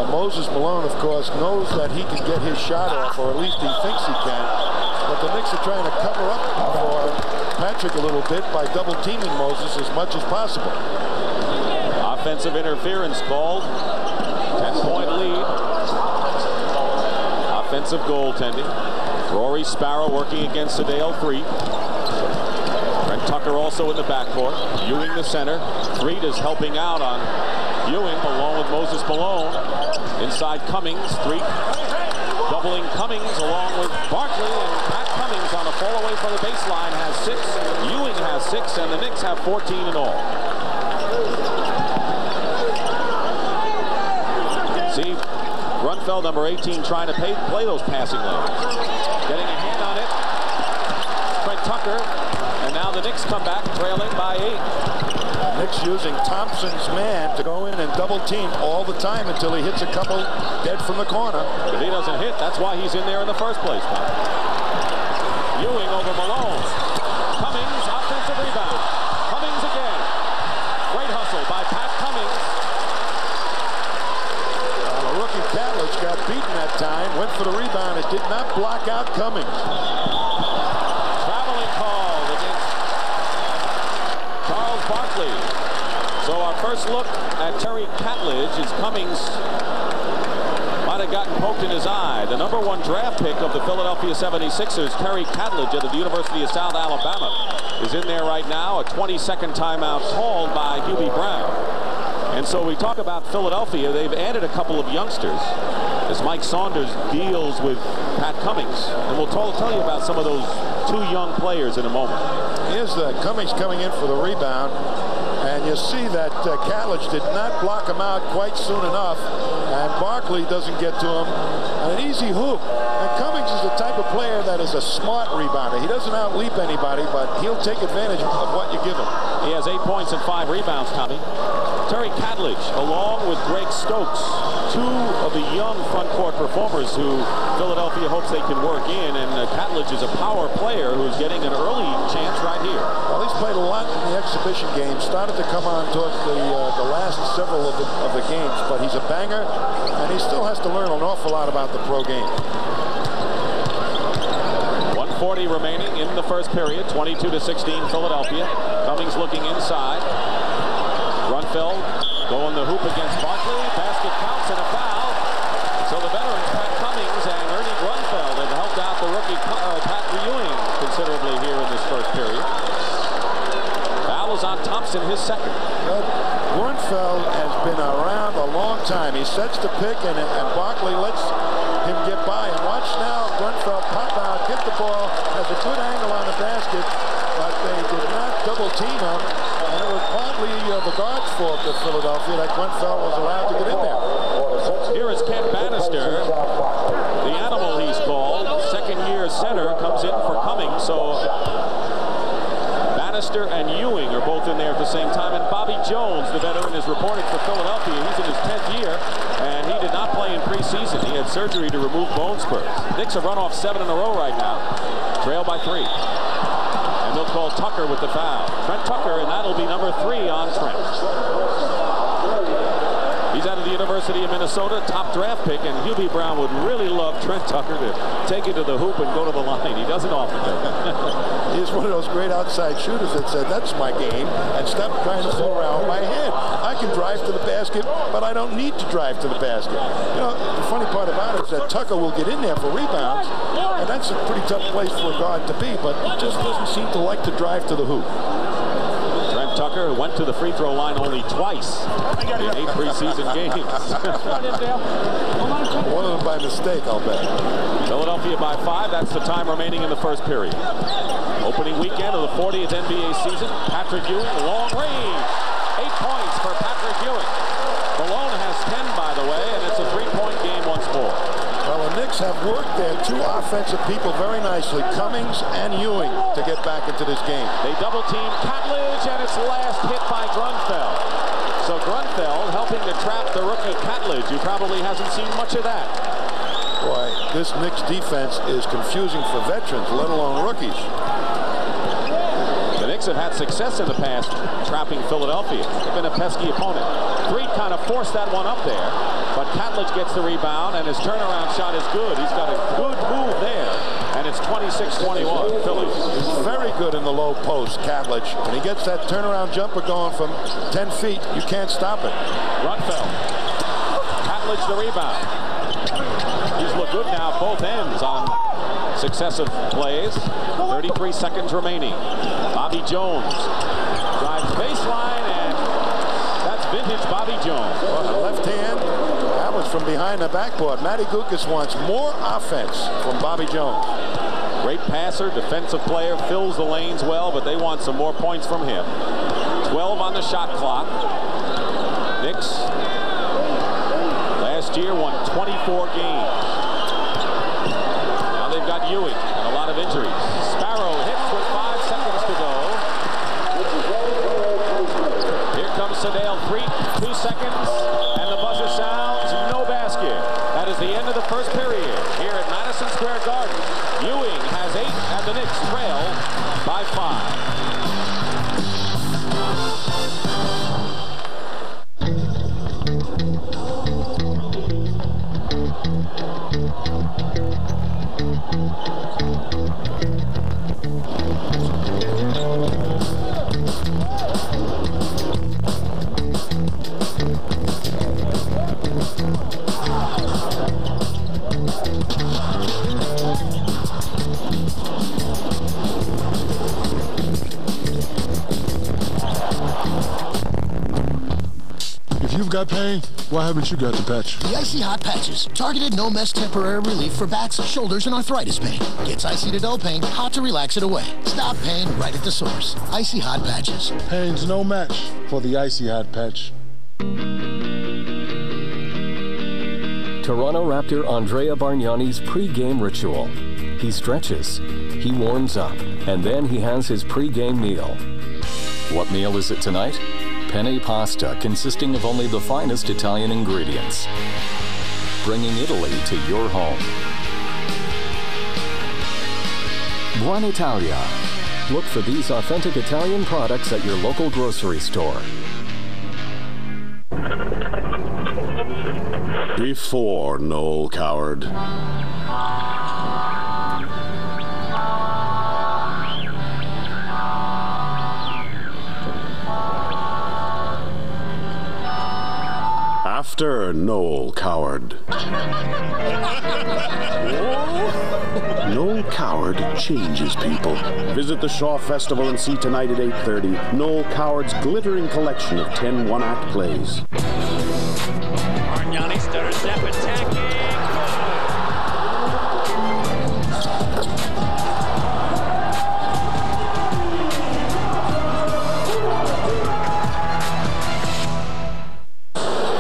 Moses Malone, of course, knows that he can get his shot off, or at least he thinks he can. But the Knicks are trying to cover up for Patrick a little bit by double-teaming Moses as much as possible. Offensive interference called. 10-point lead. Offensive goaltending. Rory Sparrow working against Sadale 3. Trent Tucker also in the backcourt. Ewing the center. Freed is helping out on Ewing along with Moses Malone. Inside Cummings. Freed doubling Cummings along with Barkley, and Pat Cummings on a fall away from the baseline has 6. Ewing has 6, and the Knicks have 14 in all. See Grunfeld, number 18, trying to play those passing lanes. Getting a hand on it. Trent Tucker. And now the Knicks come back trailing by 8. Knicks using Thompson's man to go in and double team all the time until he hits a couple dead from the corner. If he doesn't hit, that's why he's in there in the first place. Ewing over Malone. Cummings, offensive rebound. Cummings again. Great hustle by Pat Cummings. The rookie Catlett got beaten that time, went for the rebound. It did not block out Cummings. Traveling call against Charles Barkley. So our first look at Terry Catledge is Cummings might have gotten poked in his eye. The number 1 draft pick of the Philadelphia 76ers, Terry Catledge out of the University of South Alabama, is in there right now. A 20-second timeout called by Hubie Brown. And so we talk about Philadelphia. They've added a couple of youngsters as Mike Saunders deals with Pat Cummings. And we'll tell you about some of those 2 young players in a moment. Here's Cummings coming in for the rebound. And you see that Catledge did not block him out quite soon enough. And Barkley doesn't get to him. An easy hoop. And Cummings is the type of player that is a smart rebounder. He doesn't outleap anybody, but he'll take advantage of what you give him. He has 8 points and 5 rebounds, Tommy. Terry Catledge, along with Greg Stokes, 2 of the young front court performers who Philadelphia hopes they can work in. And Catledge is a power player who's getting an early chance right here. Well, he's played a lot in the exhibition game. Started to come on towards the last several of the games, but he's a banger, and he still has to learn an awful lot about the pro game. 1:40 remaining in the first period. 22-16 Philadelphia. Cummings looking inside. Grunfeld going the hoop against Barkley. Basket counts and a foul. So the veterans Pat Cummings and Ernie Grunfeld have helped out the rookie Pat Ewing considerably here in this first period. Foul is on Thompson, his second. Grunfeld has been around a long time. He sets the pick, and Barkley lets him get by. And watch now, Grunfeld pop out, get the ball, has a good angle on the basket, but they did not double team him. And it was partly the guard's fault of Philadelphia that Grunfeld was allowed to get in there. Here is Kent Bannister, the animal he's called. Second-year center comes in for Cummings. So Bannister and Ewing are both in there at the same time. And Bobby Jones, the veteran, is reporting for Philadelphia. He's in his 10th year, and he did not play in preseason. He had surgery to remove bone spurs. Knicks have run off 7 in a row right now. Trail by 3. And they'll call Tucker with the foul. Trent Tucker, and that'll be number 3 on Trent. He's out of the University of Minnesota, top draft pick, and Hubie Brown would really love Trent Tucker to take it to the hoop and go to the line. He doesn't often do it. He's one of those great outside shooters that said, that's my game, and stop trying to throw around my head. I can drive to the basket, but I don't need to drive to the basket. You know, the funny part about it is that Tucker will get in there for rebounds, and that's a pretty tough place for a guard to be, but he just doesn't seem to like to drive to the hoop. Trent Tucker, who went to the free throw line only twice in 8 preseason games. One of them by mistake, I'll bet. Philadelphia by 5. That's the time remaining in the first period. Opening weekend of the 40th NBA season. Patrick Ewing, long range. 8 points for Patrick Ewing. Malone has 10, by the way, and it's a 3-point game once more. Well, the Knicks have worked their 2 offensive people very nicely, Cummings and Ewing, to get back into this game. They double-team Catledge, and it's last hit by Grunfeld. So Grunfeld helping to trap the rookie Catledge, who probably hasn't seen much of that. Boy, this Knicks defense is confusing for veterans, let alone rookies. The Knicks have had success in the past trapping Philadelphia. They've been a pesky opponent. Freed kind of forced that one up there, but Catledge gets the rebound, and his turnaround shot is good. He's got a good move there, and it's 26-21, Phillies. He's very good in the low post, Catledge, and he gets that turnaround jumper going from 10 feet. You can't stop it. Grunfeld. Catledge the rebound. He's looked good now, both ends on successive plays. 33 seconds remaining. Bobby Jones drives baseline, and that's vintage Bobby Jones. Well, the left hand, that was from behind the backboard. Matty Gukas wants more offense from Bobby Jones. Great passer, defensive player, fills the lanes well, but they want some more points from him. 12 on the shot clock. Knicks last year won 24 games. Now they've got Ewing and a lot of injuries. Sparrow hits with 5 seconds to go. Here comes Sedale, 2 seconds, and the buzzer sounds, no basket. That is the end of the first period here at Madison Square Garden. Ewing has 8, and the Knicks trail by 5. If you've got pain, why haven't you got the patch? The Icy Hot Patches. Targeted no-mess temporary relief for backs, shoulders, and arthritis pain. Gets icy to dull pain, hot to relax it away. Stop pain right at the source. Icy Hot Patches. Pain's no match for the Icy Hot Patch. Toronto Raptor Andrea Bargnani's pre-game ritual. He stretches, he warms up, and then he has his pre-game meal. What meal is it tonight? Penne pasta consisting of only the finest Italian ingredients. Bringing Italy to your home. Buon Italia. Look for these authentic Italian products at your local grocery store. Before Noel Coward. After Noel Coward. Noel Coward changes people. Visit the Shaw Festival and see tonight at 8:30 Noel Coward's glittering collection of 10 one-act plays. Bargnani stutter step attacking.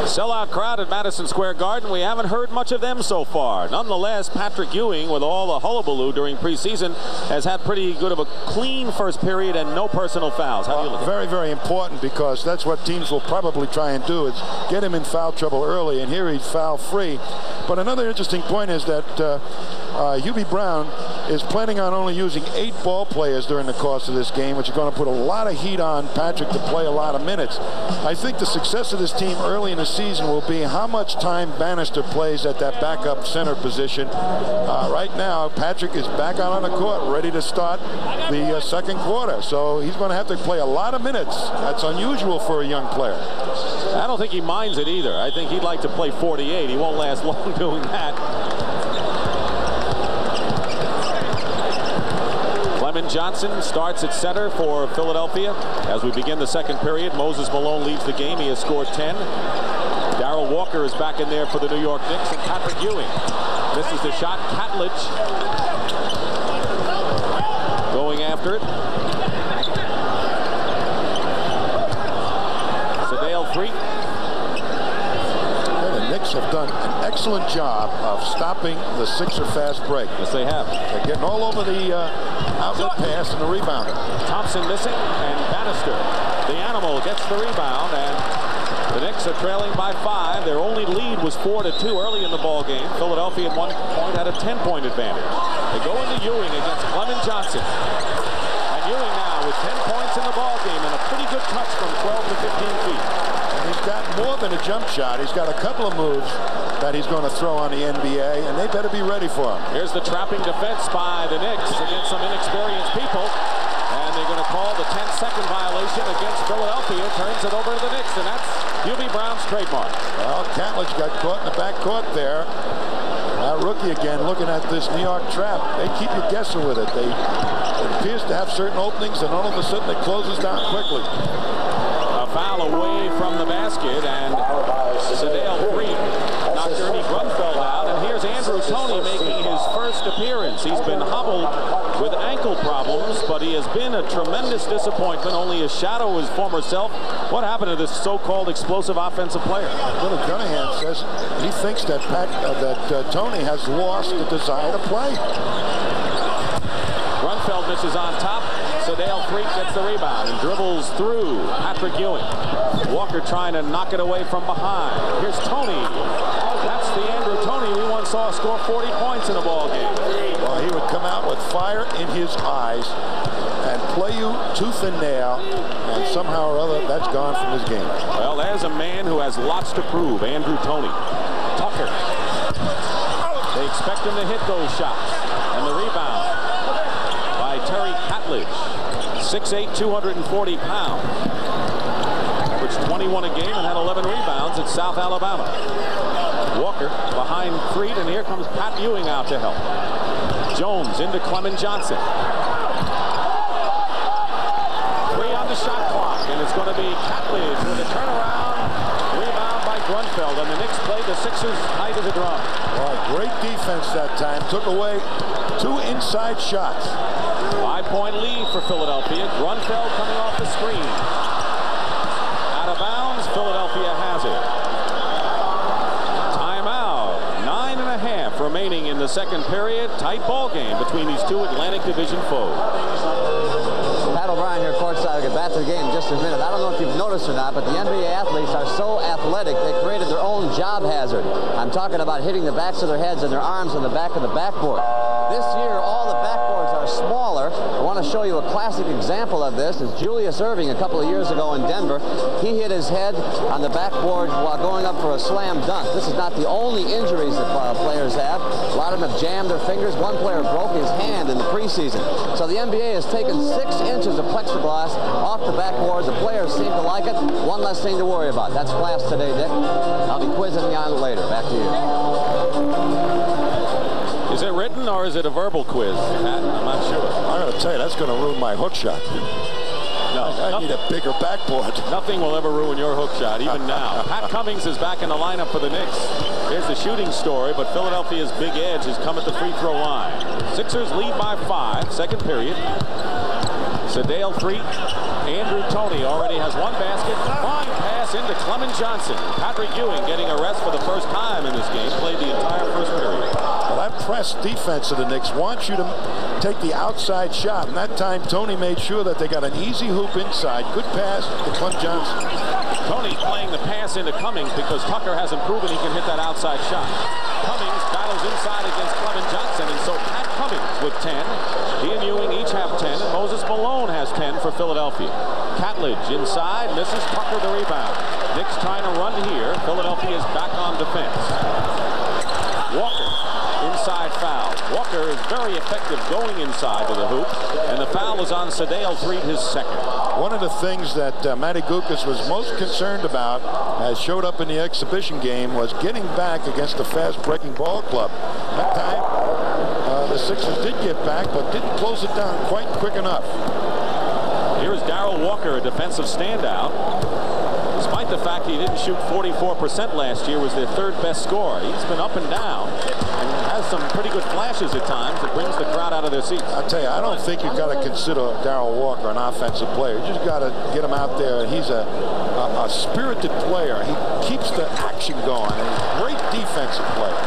Sellout crowd at Madison Square Garden. We haven't heard much of them so far. Nonetheless, Patrick Ewing, with all the hullabaloo during preseason, has had pretty good of a clean first period and no personal fouls. How do you look at Very, very important, because that's what teams will probably try and do, is get him in foul trouble early, and here he's foul free. But another interesting point is that Hubie Brown is planning on only using 8 ball players during the course of this game, which is going to put a lot of heat on Patrick to play a lot of minutes. I think the success of this team early in the season will be how much time Bannister plays at that backup center position. Right now, Patrick is back out on the court, ready to start the second quarter. So he's going to have to play a lot of minutes. That's unusual for a young player. I don't think he minds it either. I think he'd like to play 48. He won't last long doing that. Clement Johnson starts at center for Philadelphia. As we begin the second period, Moses Malone leads the game. He has scored 10. Darrell Walker is back in there for the New York Knicks, and Patrick Ewing misses the shot. Catledge going after it. Sedale Freak. The Knicks have done an excellent job of stopping the Sixer fast break. Yes, they have. They're getting all over the outlet pass and the rebounder. Thompson missing, and Bannister, the animal, gets the rebound, and the Knicks are trailing by 5. Their only lead was 4-2 early in the ball game. Philadelphia at one point had a 10-point advantage. They go into Ewing against Clement Johnson. And Ewing now with 10 points in the ball game and a pretty good touch from 12 to 15 feet. He's got more than a jump shot. He's got a couple of moves that he's going to throw on the NBA, and they better be ready for him. Here's the trapping defense by the Knicks against some inexperienced people. And they're going to call the 10-second violation against Philadelphia. Turns it over to the Knicks, and that's Hubie Brown's trademark. Well, Catledge got caught in the backcourt there. Rookie again looking at this New York trap. They keep you guessing with it. It appears to have certain openings, and all of a sudden it closes down quickly. A foul away from the basket, and Sedale Freak knocked Ernie Grunfeld out. And here's Andrew Toney making his first appearance. He's been hobbled with ankle problems, but he has been a tremendous disappointment, only a shadow of his former self. What happened to this so-called explosive offensive player? Little Cunningham says he thinks that Toney has lost the desire to play. Grunfeld misses on top. Sedale Freak gets the rebound and dribbles through Patrick Ewing. Walker trying to knock it away from behind. Here's Toney. That's the Andrew Toney we once saw score 40 points in a ball game. Well, he would come out with fire in his eyes and play you tooth and nail, and somehow or other that's gone from his game. Well, there's a man who has lots to prove, Andrew Toney. Tucker. They expect him to hit those shots. And the rebound by Terry Catledge. 6'8", 240 pounds. Averaged 21 a game and had 11 rebounds at South Alabama. Walker behind Freed, and here comes Pat Ewing out to help. Jones into Clement Johnson. 3 on the shot clock, and it's going to be Catledge with a turnaround. Rebound by Grunfeld, and the Knicks played the Sixers tight as a drum. Well, great defense that time. Took away 2 inside shots. 5-point lead for Philadelphia. Grunfeld coming off the screen. Out of bounds, Philadelphia has it. Timeout. 9.5 remaining in the second period. Tight ball game between these two Atlantic Division foes. Pat O'Brien here courtside. We'll get back to the game in just a minute. I don't know if you've noticed or not, but the NBA athletes are so athletic, they created their own job hazard. I'm talking about hitting the backs of their heads and their arms on the back of the backboard. This year, all the backboards are smaller. I want to show you a classic example of this. Is Julius Erving a couple of years ago in Denver. He hit his head on the backboard while going up for a slam dunk. This is not the only injuries that players have. A lot of them have jammed their fingers. One player broke his hand in the preseason. So the NBA has taken 6 inches of plexiglass off the backboard. The players seem to like it. One less thing to worry about. That's class today, Dick. I'll be quizzing you on it later. Back to you. Is it written or is it a verbal quiz? I'm not sure. I'm going to tell you, that's going to ruin my hook shot. No, I need a bigger backboard. Nothing will ever ruin your hook shot, even now. Pat Cummings is back in the lineup for the Knicks. Here's the shooting story, but Philadelphia's big edge has come at the free throw line. Sixers lead by 5, second period. Sedale Freak. Andrew Toney already has 1 basket. Flying pass into Clement Johnson. Patrick Ewing getting a rest for the first time in this game. Played the entire first period. Well, that press defense of the Knicks wants you to take the outside shot. And that time, Toney made sure that they got an easy hoop inside. Good pass to Clement Johnson. Toney playing the pass into Cummings because Tucker hasn't proven he can hit that outside shot. Cummings battles inside against Clement Johnson, and so Pat Cummings with 10. He and Ewing each have 10, and Moses Malone has 10 for Philadelphia. Catledge inside, misses Tucker the rebound. Knicks trying to run here. Philadelphia is back on defense. Walker, inside foul. Walker is very effective going inside to the hoop, and the foul is on Sedale Freed, his second. One of the things that Matty Gukas was most concerned about, as showed up in the exhibition game, was getting back against the fast-breaking ball club. That time, the Sixers did get back, but didn't close it down quite quick enough. Here's Darrell Walker, a defensive standout. Despite the fact he didn't shoot 44% last year, was their third best scorer. He's been up and down and has some pretty good flashes at times that brings the crowd out of their seats. I tell you, I don't think you've got to consider Darrell Walker an offensive player. You just got to get him out there. He's a spirited player. He keeps the action going, and he's a great defensive player.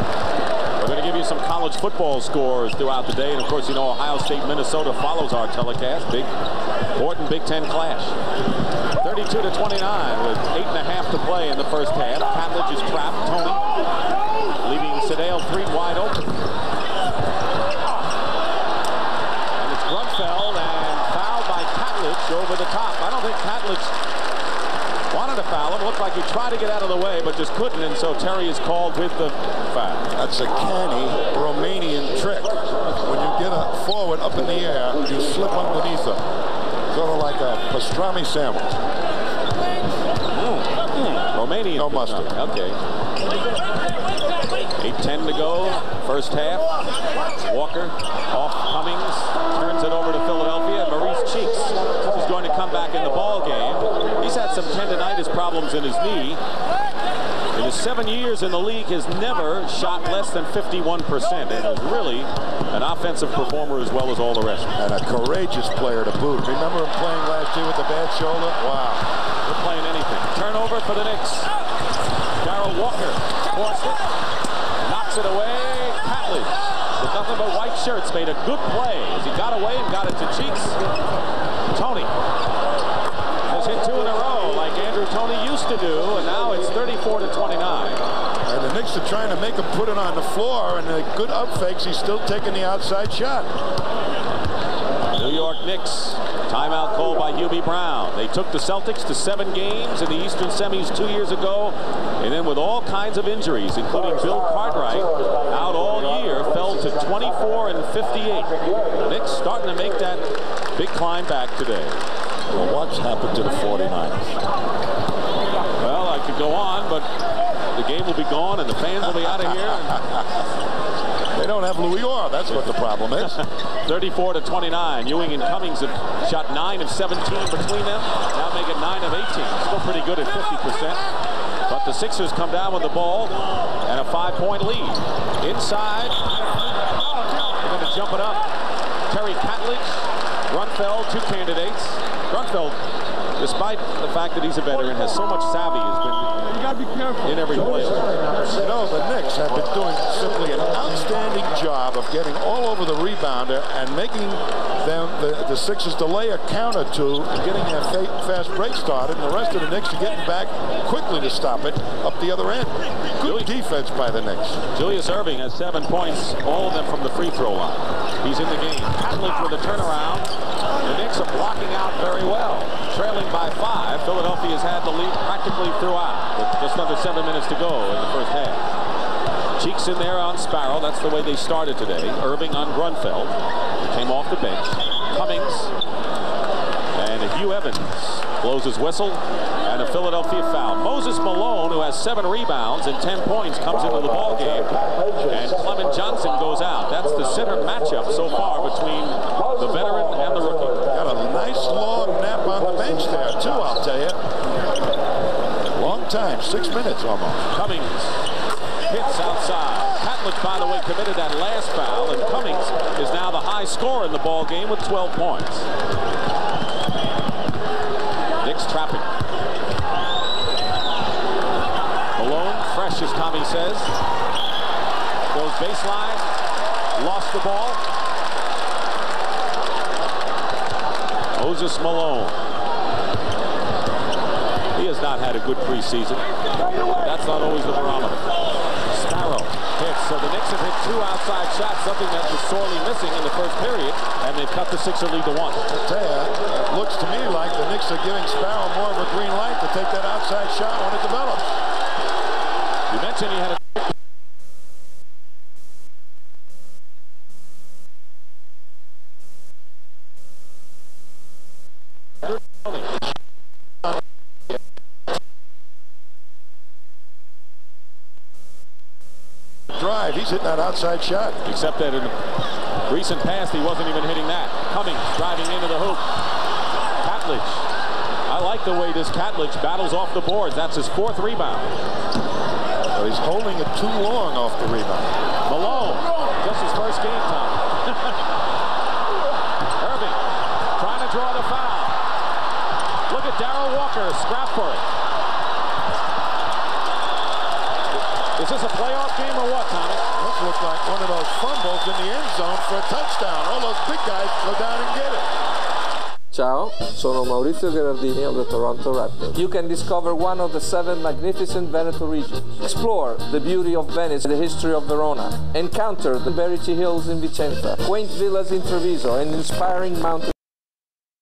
We're going to give you some college football scores throughout the day. And, of course, you know Ohio State, Minnesota follows our telecast. Big, important Big Ten clash. 32-29 with 8.5 to play in the first half. Patledge is trapped. Tony leaving Sedale 3 wide open. And it's Grunfeld and fouled by Patledge over the top. I don't think Patledge wanted to foul him. Looked like he tried to get out of the way, but just couldn't, and so Terry is called with the foul. That's a canny Romanian trick. When you get a forward up in the air, you slip underneath him. Sort of like a pastrami sandwich. Romanian. No mustard. Okay. 8:10 to go, first half. Walker off Cummings, turns it over to Philadelphia. Maurice Cheeks is going to come back in the ball game. He's had some tendonitis problems in his knee. In his 7 years in the league, has never shot less than 51%, and is really an offensive performer as well as all the rest. And a courageous player to boot. Remember him playing last year with a bad shoulder? Wow. They're playing anything. Turnover for the Knicks. Darrell Walker forced it, knocks it away. Patledge, with nothing but white shirts, made a good play as he got away and got it to Cheeks. Tony has hit 2 in a row like Andrew Tony used to do, and now it's 34-29. And the Knicks are trying to make him put it on the floor, and the good up fakes, he's still taking the outside shot. New York Knicks, timeout called by Hubie Brown. They took the Celtics to 7 games in the Eastern Semis 2 years ago, and then with all kinds of injuries, including Bill Cartwright, out all year, fell to 24-58. The Knicks starting to make that big climb back today. Well, what's happened to the 49ers? Well, I could go on, but the game will be gone and the fans will be out of here. They don't have Louis Orr. That's what the problem is. 34-29. Ewing and Cummings have shot 9 of 17 between them. Now make it 9 of 18. Still pretty good at 50%. But the Sixers come down with the ball and a 5-point lead. Inside, they're going to jump it up. Terry Patledge, Grunfeld, 2 candidates. Grunfeld, despite the fact that he's a veteran, has so much savvy, has been in every play. You know, the Knicks have been doing simply an outstanding job of getting all over the rebounder and making them, the Sixers, to lay a counter to and getting their fast break started, and the rest of the Knicks are getting back quickly to stop it up the other end. Good defense by the Knicks. Julius Erving has 7 points, all of them from the free throw line. He's in the game. Patledge with a turnaround. The Knicks are blocking out very well. Trailing by 5, Philadelphia has had the lead practically throughout, with just under 7 minutes to go in the first half. Cheeks in there on Sparrow. That's the way they started today. Irving on Grunfeld. He came off the bench. Cummings. And Hugh Evans blows his whistle. And a Philadelphia foul. Moses Malone, who has 7 rebounds and 10 points, comes into the ball game. And Clement Johnson goes out. That's the center matchup so far between the veteran and the rookie. Got a nice long nap on the bench there, too, I'll tell you. Long time, 6 minutes almost. Cummings hits outside. Patledge, by the way, committed that last foul, and Cummings is now the high scorer in the ball game with 12 points. Knicks trapping. Malone, fresh as Tommy says. Goes baseline. Lost the ball. Moses Malone. He has not had a good preseason. That's not always the barometer. Sparrow hits. So the Knicks have hit 2 outside shots, something that was sorely missing in the first period, and they've cut the Sixer lead to 1. I tell you, it looks to me like the Knicks are giving Sparrow more of a green light to take that outside shot when it develops. You mentioned he had a drive. He's hitting that outside shot. Except that Recent past, he wasn't even hitting that. Cummings driving into the hoop. Catledge. I like the way this Catledge battles off the boards. That's his 4th rebound. Well, he's holding it too long off the rebound. Malone, just his first game time. Irving trying to draw the foul. Look at Darrell Walker, scrap for it. Is this a playoff game or what, Tommy? This looks like one of those fumbles in the end zone for a touchdown. All those big guys go down and get it. Ciao, sono Maurizio Gherardini of the Toronto Raptors. You can discover one of the 7 magnificent Veneto regions. Explore the beauty of Venice, the history of Verona. Encounter the Berici Hills in Vicenza, quaint villas in Treviso, and inspiring mountain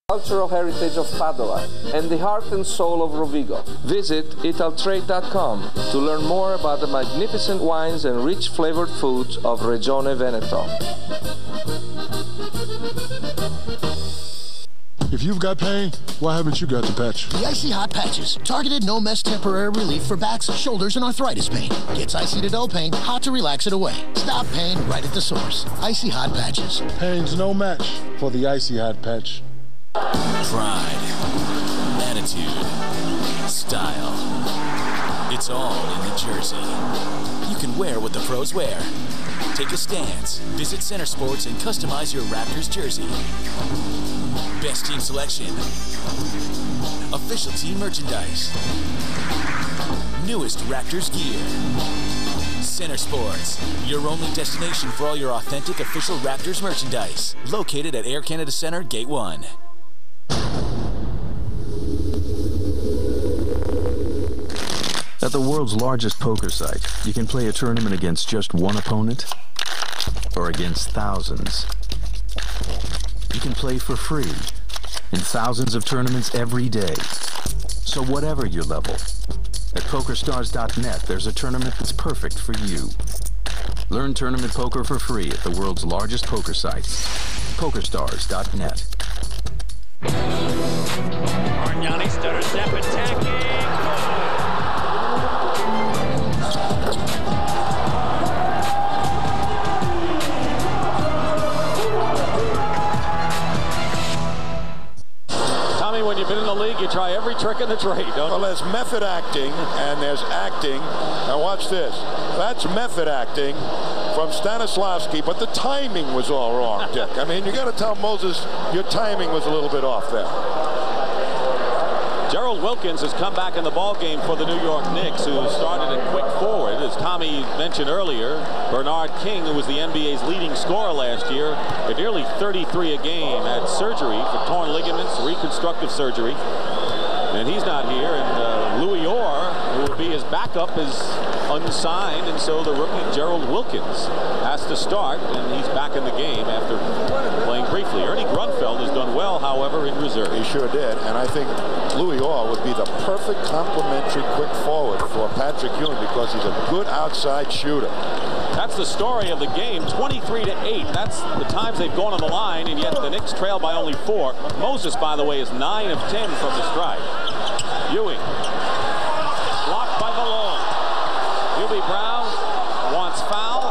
cultural heritage of Padova, and the heart and soul of Rovigo. Visit italtrade.com to learn more about the magnificent wines and rich flavored foods of Regione Veneto. If you've got pain, why haven't you got the patch? The Icy Hot Patches. Targeted no-mess temporary relief for backs, shoulders, and arthritis pain. Gets icy to dull pain, hot to relax it away. Stop pain right at the source. Icy Hot Patches. Pain's no match for the Icy Hot Patch. Pride, attitude, style. It's all in the jersey. You can wear what the pros wear. Take a stance, visit Center Sports and customize your Raptors jersey. Best team selection. Official team merchandise. Newest Raptors gear. Center Sports, your only destination for all your authentic official Raptors merchandise. Located at Air Canada Center, Gate 1. At the world's largest poker site, you can play a tournament against just one opponent or against thousands. You can play for free in thousands of tournaments every day. So whatever your level, at PokerStars.net, there's a tournament that's perfect for you. Learn tournament poker for free at the world's largest poker site, PokerStars.net. Bargnani stutter step attacking. Tommy, when you've been in the league, you try every trick in the trade, don't you? Well, there's method acting and there's acting. Now watch this. That's method acting from Stanislavski, but the timing was all wrong, Dick. I mean, you got to tell Moses your timing was a little bit off there. Gerald Wilkins has come back in the ball game for the New York Knicks, who started at quick forward. As Tommy mentioned earlier, Bernard King, who was the NBA's leading scorer last year, at nearly 33 a game, had surgery for torn ligaments, reconstructive surgery, and he's not here. And Louis Orr, who will be his backup, is unsigned, and so the rookie Gerald Wilkins has to start, and he's back in the game after playing briefly. Ernie Grunfeld has done well, however, in reserve. He sure did, and I think Louis Orr would be the perfect complementary quick forward for Patrick Ewing because he's a good outside shooter. That's the story of the game, 23-8. That's the times they've gone on the line, and yet the Knicks trail by only 4. Moses, by the way, is 9 of 10 from the stripe. Ewing, blocked by Malone. Hubie Brown wants foul,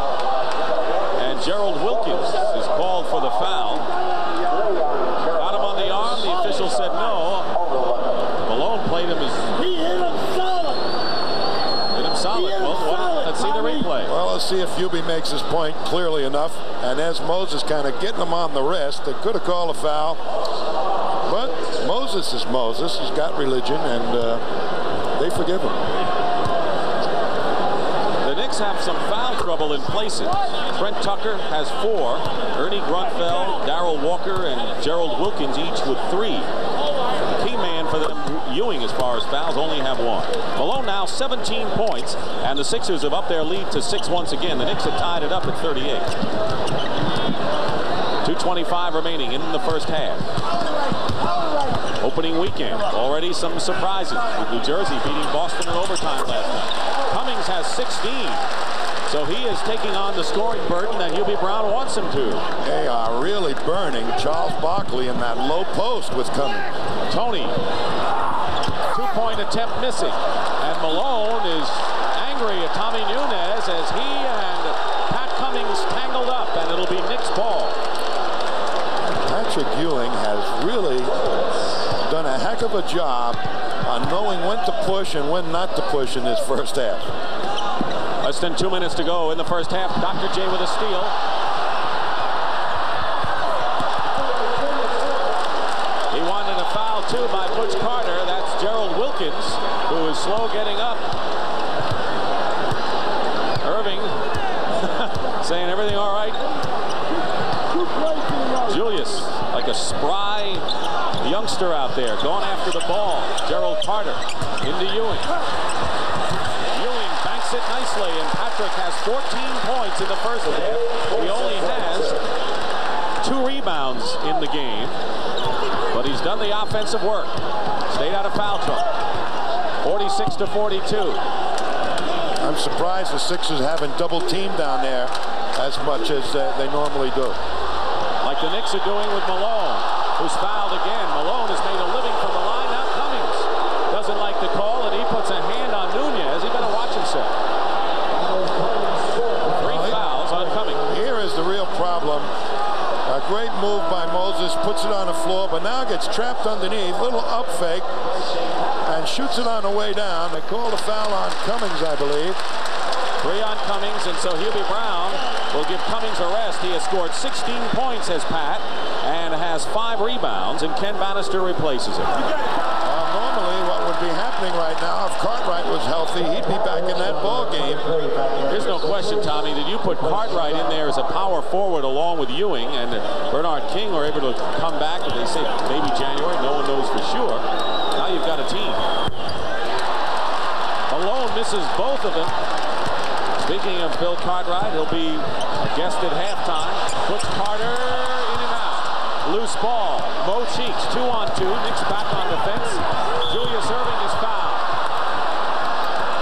and Gerald Wilkins is called for the foul. Got him on the arm. The official said no. Malone played him as... He hit him solid. Hit him solid. Well, let's see the replay. Well, let's see if Hubie makes his point clearly enough. And as Moses kind of getting him on the wrist, they could have called a foul. But Moses is Moses. He's got religion, and they forgive him. The Knicks have some foul trouble in places. Trent Tucker has 4. Ernie Grunfeld, Darrell Walker, and Gerald Wilkins each with 3. The key man for them, Ewing, as far as fouls, only have 1. Malone now 17 points, and the Sixers have upped their lead to 6 once again. The Knicks have tied it up at 38. 2:25 remaining in the first half. Opening weekend, already some surprises, with New Jersey beating Boston in overtime last night. Cummings has 16, so he is taking on the scoring burden that Hubie Brown wants him to. They are really burning Charles Barkley in that low post with Cummings. Tony, 2-point attempt missing, and Malone is angry at Tommy Nunes as he and Pat Cummings tangled up, and it'll be Knicks ball. a job on knowing when to push and when not to push in this first half. Less than 2 minutes to go in the first half. Dr. J with a steal. He wanted a foul, too, by Butch Carter. That's Gerald Wilkins, who is slow getting up. Irving saying everything all right. Julius, like a spry youngster out there, going after the ball. Gerald Carter into Ewing. Ewing banks it nicely, and Patrick has 14 points in the first half. He only has 2 rebounds in the game, but he's done the offensive work. Stayed out of foul trouble. 46-42. I'm surprised the Sixers haven't double-teamed down there as much as they normally do. Like the Knicks are doing with Malone, who's fouled again. Malone has made a living from the line. Now Cummings doesn't like the call, and he puts a hand on Nunez. He better watch himself. 3 fouls on Cummings. Here is the real problem. A great move by Moses, puts it on the floor, but now gets trapped underneath. Little up fake, and shoots it on the way down. They call the foul on Cummings, I believe. 3 on Cummings, and so Hubie Brown will give Cummings a rest. He has scored 16 points, as Pat, and has 5 rebounds, and Ken Bannister replaces him. Normally, what would be happening right now, if Cartwright was healthy, he'd be back in that ball game. There's no question, Tommy, that you put Cartwright in there as a power forward along with Ewing, and Bernard King were able to come back, and they say maybe January, no one knows for sure. Now you've got a team. Malone misses both of them. Speaking of Bill Cartwright, he'll be a guest at halftime. Butch Carter in and out. Loose ball. Mo Cheeks, 2-on-2. Knicks back on defense. Julius Irving is fouled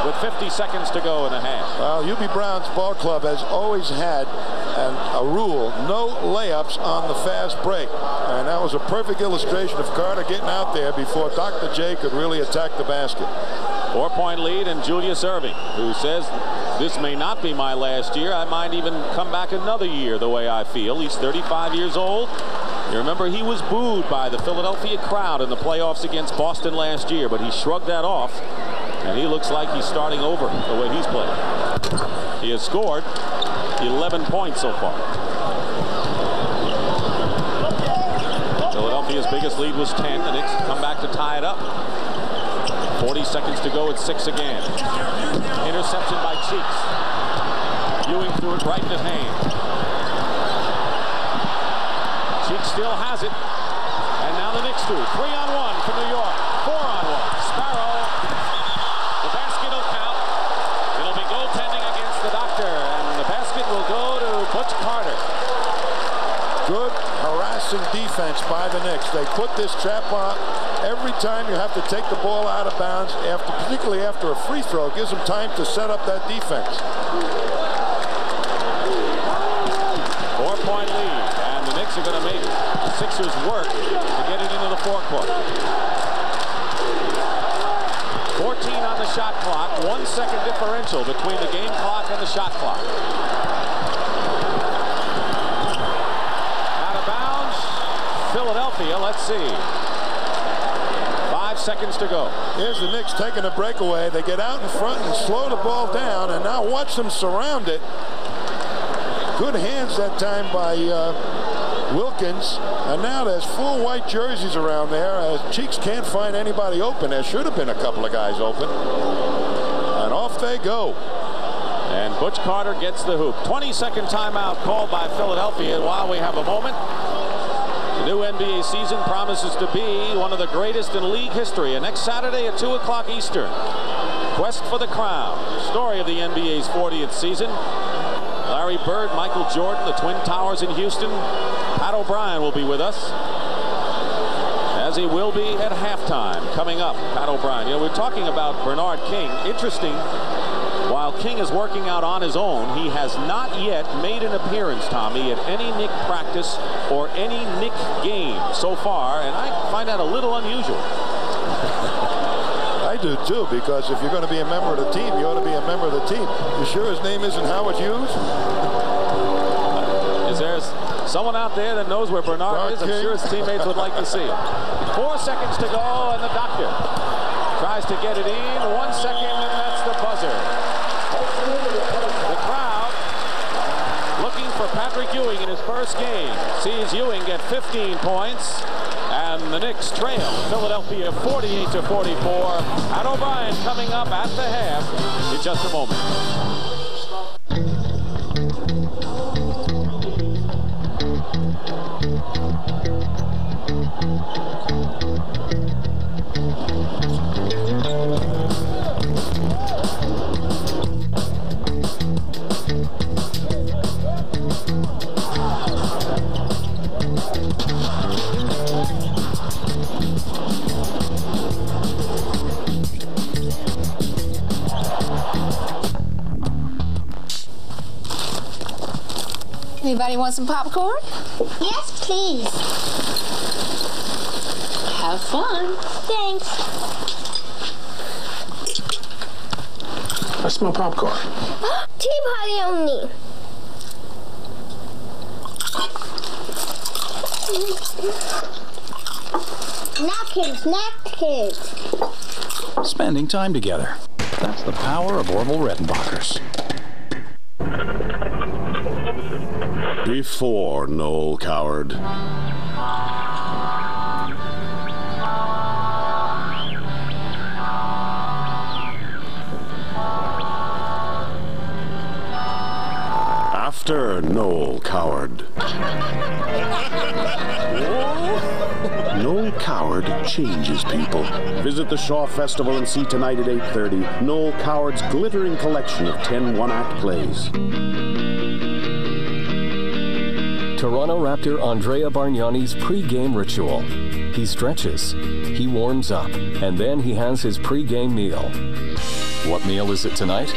with 50 seconds to go in the half. Well, Hubie Brown's ball club has always had a rule, no layups on the fast break. And that was a perfect illustration of Carter getting out there before Dr. J could really attack the basket. 4-point lead, and Julius Irving, who says, this may not be my last year. I might even come back another year the way I feel. He's 35 years old. You remember he was booed by the Philadelphia crowd in the playoffs against Boston last year, but he shrugged that off, and he looks like he's starting over the way he's playing. He has scored 11 points so far. Philadelphia's biggest lead was 10. The Knicks come back to tie it up. 40 seconds to go. It's 6 again. Interception by Cheeks. Ewing threw it right in his hand. Cheeks still has it. And now the Knicks do. 3-on-1 for New York. 4-on-1. Sparrow. The basket will count. It'll be goaltending against the Doctor. And the basket will go to Butch Carter. Good harassing defense by the Knicks. They put this trap on. Every time you have to take the ball out of bounds, particularly after a free throw, it gives them time to set up that defense. 4-point lead, and the Knicks are going to make the Sixers work to get it into the forecourt. 14 on the shot clock, 1 second differential between the game clock and the shot clock. Out of bounds, Philadelphia, let's see. 5 seconds to go. Here's the Knicks taking a breakaway. They get out in front and slow the ball down, and now watch them surround it. Good hands that time by Wilkins, and now there's 4 white jerseys around there as Cheeks can't find anybody open. There should have been a couple of guys open, and off they go. And Butch Carter gets the hoop. 20-second timeout called by Philadelphia. While we have a moment, the new NBA season promises to be one of the greatest in league history. And next Saturday at 2 o'clock Eastern, Quest for the Crown, story of the NBA's 40th season. Larry Bird, Michael Jordan, the Twin Towers in Houston. Pat O'Brien will be with us, as he will be at halftime coming up. Pat O'Brien. You know, we're talking about Bernard King. Interesting, while King is working out on his own, he has not yet made an appearance, Tommy, at any Knick practice or any Knick game so far, and I find that a little unusual. I do too, because if you're going to be a member of the team, you ought to be a member of the team. You sure his name isn't Howard Hughes? Is there Someone out there that knows where Bernard is. I'm sure his teammates would like to see him. 4 seconds to go, and the doctor tries to get it in. 1 second, and that's the buzzer. The crowd, looking for Patrick Ewing in his first game, sees Ewing get 15 points. And the Knicks trail Philadelphia 48-44. And O'Brien coming up at the half in just a moment. Anybody want some popcorn? Yes, please. Have fun. Thanks. I smell popcorn. Tea party only. Napkins. Spending time together. That's the power of Orville Redenbachers. Before Noel Coward. After Noel Coward. Noel Coward changes people. Visit the Shaw Festival and see tonight at 8:30 Noel Coward's glittering collection of 10 one-act plays. Toronto Raptor Andrea Bargnani's pre-game ritual. He stretches, he warms up, and then he has his pre-game meal. What meal is it tonight?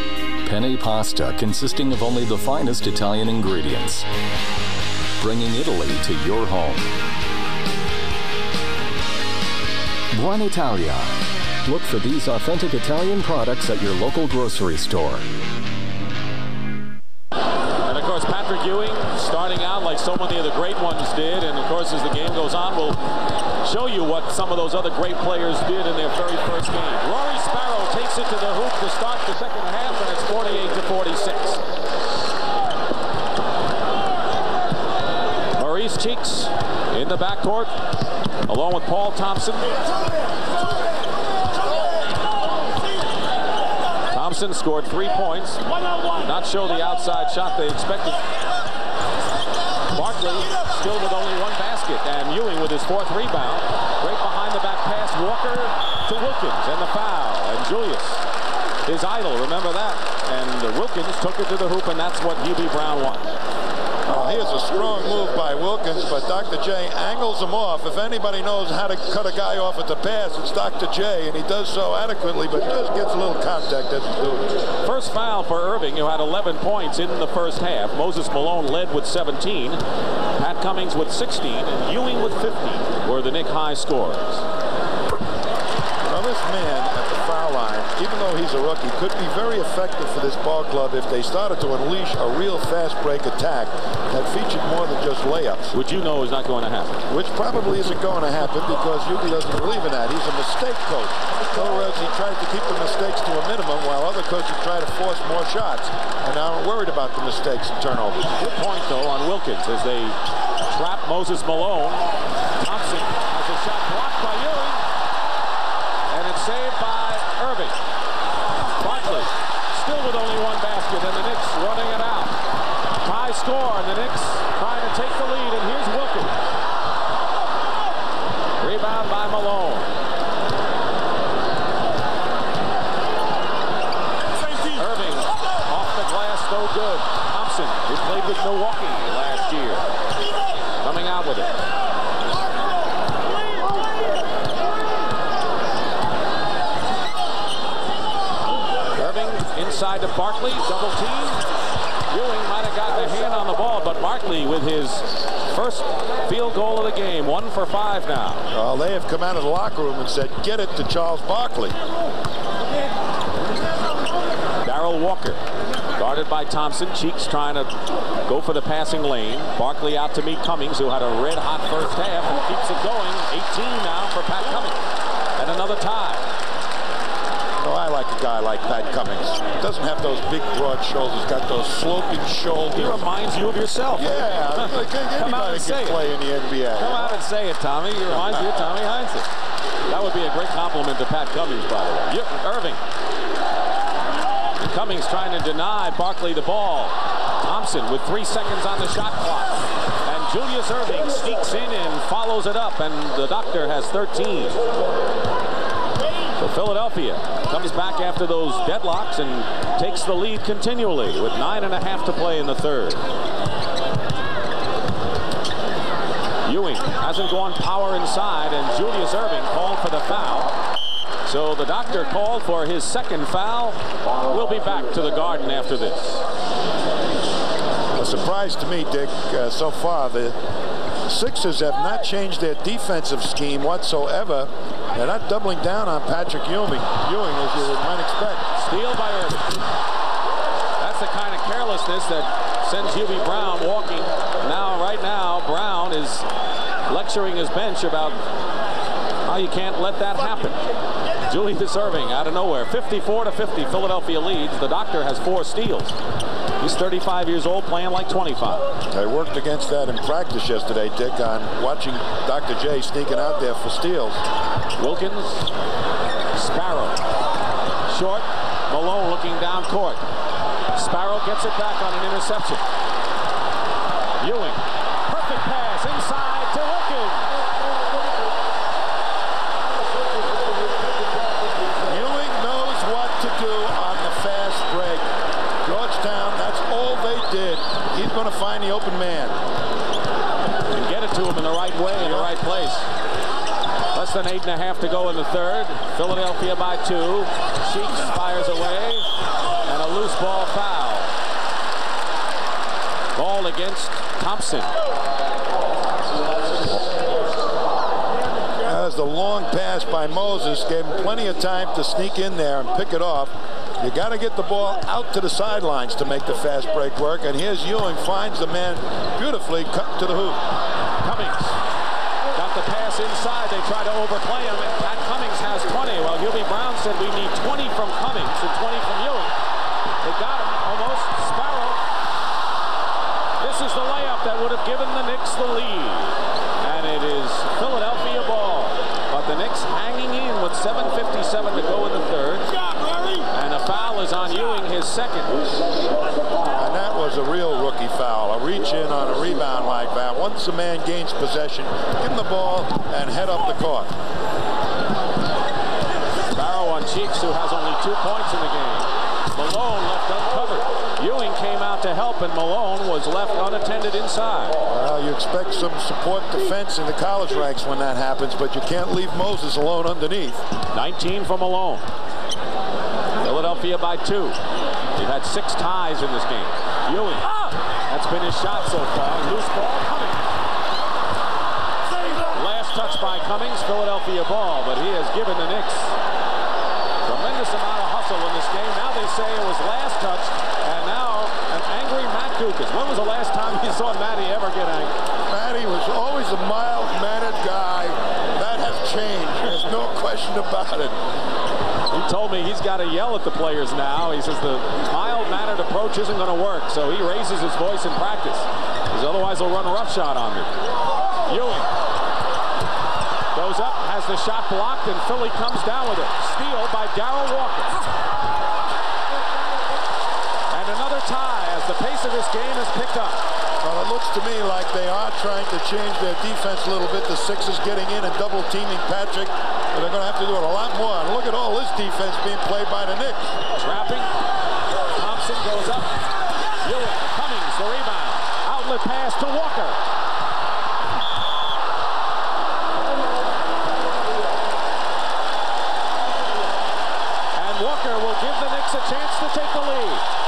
Penne pasta consisting of only the finest Italian ingredients. Bringing Italy to your home. Buon Italia. Look for these authentic Italian products at your local grocery store. And of course, Patrick Ewing starting out like so many of the great ones did, and of course as the game goes on we'll show you what some of those other great players did in their very first game. Rory Sparrow takes it to the hoop to start the second half, and it's 48-46. Maurice Cheeks in the backcourt along with Paul Thompson. Thompson scored 3 points. Did not show the outside shot they expected. Barkley still with only one basket, and Ewing with his 4th rebound. Great behind-the-back pass. Walker to Wilkins, and the foul. And Julius, his idol, remember that. And Wilkins took it to the hoop, and that's what Hubie Brown wants. Here's a strong move by Wilkins, but Dr. J angles him off. If anybody knows how to cut a guy off at the pass, it's Dr. J, and he does so adequately, but just gets a little contact, doesn't do it. First foul for Irving, who had 11 points in the first half. Moses Malone led with 17. Pat Cummings with 16, and Ewing with 15 were the Knick high scorers. Now this man at the foul line, even though he's a rookie, could be very effective for this ball club if they started to unleash a real fast break attack that featured more than just layups. Which you know is not going to happen. Which probably isn't going to happen because Hubie doesn't believe in that. He's a mistake coach. In other words, he tried to keep the mistakes to a minimum while other coaches try to force more shots. And now I'm worried about the mistakes and turnovers. Good point, though, on Wilkins as they trap Moses Malone. Thompson has a shot blocked by Ewing. And it's saved by Irving. Barkley still with only one basket, and the Knicks running it out. High score, and the Knicks trying to take the lead, and here's Wilkins. Rebound by Malone. Irving off the glass, no good. Thompson, who played with Milwaukee last year, coming out with it. Inside to Barkley, double team. Ewing might have gotten a hand on the ball, but Barkley with his first field goal of the game, 1 for 5 now. Well, they have come out of the locker room and said, get it to Charles Barkley. Darrell Walker guarding Guarded by Thompson. Cheeks trying to go for the passing lane. Barkley out to meet Cummings, who had a red-hot first half and keeps it going. 18 now for Pat Cummings. And another tie. Oh, I like a guy like Pat Cummings. Doesn't have those big, broad shoulders. Got those sloping shoulders. He reminds you of yourself. Yeah. Like anybody can play in the NBA. Come out and say it, Tommy. He reminds you of Tommy Heinsohn. That would be a great compliment to Pat Cummings, by the way. Irving. And Cummings trying to deny Barkley the ball. Thompson with 3 seconds on the shot clock. And Julius Irving sneaks in and follows it up, and the doctor has 13. So Philadelphia comes back after those deadlocks and takes the lead continually with 9.5 to play in the third. Ewing hasn't gone power inside, and Julius Irving called for the foul. So the doctor called for his second foul. We'll be back to the Garden after this. A surprise to me, Dick, so far. The Sixers have not changed their defensive scheme whatsoever. They're not doubling down on Patrick Ewing, as you might expect. Steal by Irving. That's the kind of carelessness that sends Hubie Brown walking. Right now, Brown is lecturing his bench about how you can't let that happen. Julius Irving out of nowhere. 54-50, Philadelphia leads. The doctor has 4 steals. He's 35 years old, playing like 25. I worked against that in practice yesterday, Dick, on watching Dr. J sneaking out there for steals. Wilkins, Sparrow, short, Malone looking down court. Sparrow gets it back on an interception. Ewing, perfect pass inside to Wilkins. Ewing knows what to do on the fast break. Georgetown, that's all they did. He's going to find the open man. And get it to him in the right way, in the right place. Less than 8.5 to go in the third. Philadelphia by 2. Cheeks fires away. And a loose ball foul. Ball against Thompson. That was the long pass by Moses. Gave him plenty of time to sneak in there and pick it off. You got to get the ball out to the sidelines to make the fast break work. And here's Ewing, finds the man beautifully, cut to the hoop. Cummings got the pass inside. They try to overplay him, and Pat Cummings has 20. Well, Hubie Brown said we need 20 from Cummings and 20 from Ewing. They got him almost. Sparrow. This is the layup that would have given the Knicks the lead. And it is Philadelphia ball. But the Knicks hanging in with 7:57 to go in the third. And a foul is on Ewing, his second. And that was a real rookie foul. A reach in on a rebound like that. Once a man gains possession, give him the ball and head up the court. Sparrow on Cheeks, who has only 2 points in the game. Malone left uncovered. Ewing came out to help, and Malone was left unattended inside. Well, you expect some support defense in the college ranks when that happens, but you can't leave Moses alone underneath. 19 for Malone. Philadelphia by 2. They've had 6 ties in this game. Ewing. That's been his shot so far. Loose ball, Cummings. Last touch by Cummings, Philadelphia ball, but he has given the Knicks tremendous amount of hustle in this game. Now they say it was last touch, and now an angry Matt Dukas. When was the last time you saw Matty ever get angry? Matty was always a mild-mannered guy. That has changed. There's no question about it. He told me he's got to yell at the players now. He says the mild-mannered approach isn't going to work, so he raises his voice in practice, because otherwise they'll run a roughshod on me. Ewing goes up, has the shot blocked, and Philly comes down with it. Steal by Darrell Walker. And another tie as the pace of this game is picked up. Well, it looks to me like they are trying to change their defense a little bit. The Sixers getting in and double-teaming Patrick, but they're going to have to do it a lot more. And look at all this defense being played by the Knicks. Trapping. Thompson goes up. Ewing, Cummings, the rebound. Outlet pass to Walker. And Walker will give the Knicks a chance to take the lead.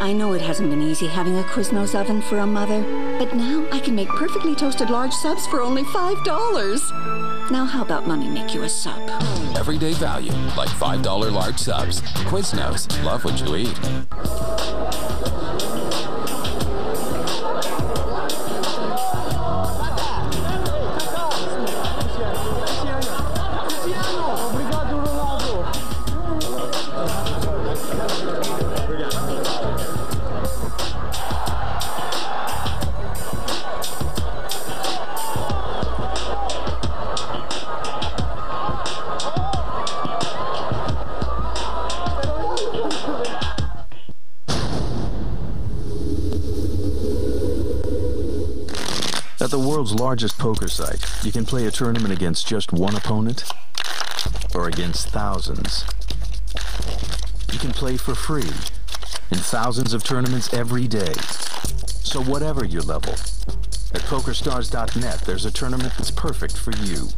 I know it hasn't been easy having a Quiznos oven for a mother, but now I can make perfectly toasted large subs for only $5. Now how about Mommy make you a sub? Everyday value, like $5 large subs. Quiznos, love what you eat. At the world's largest poker site, you can play a tournament against just one opponent or against thousands. You can play for free in thousands of tournaments every day. So whatever your level, at PokerStars.net, there's a tournament that's perfect for you.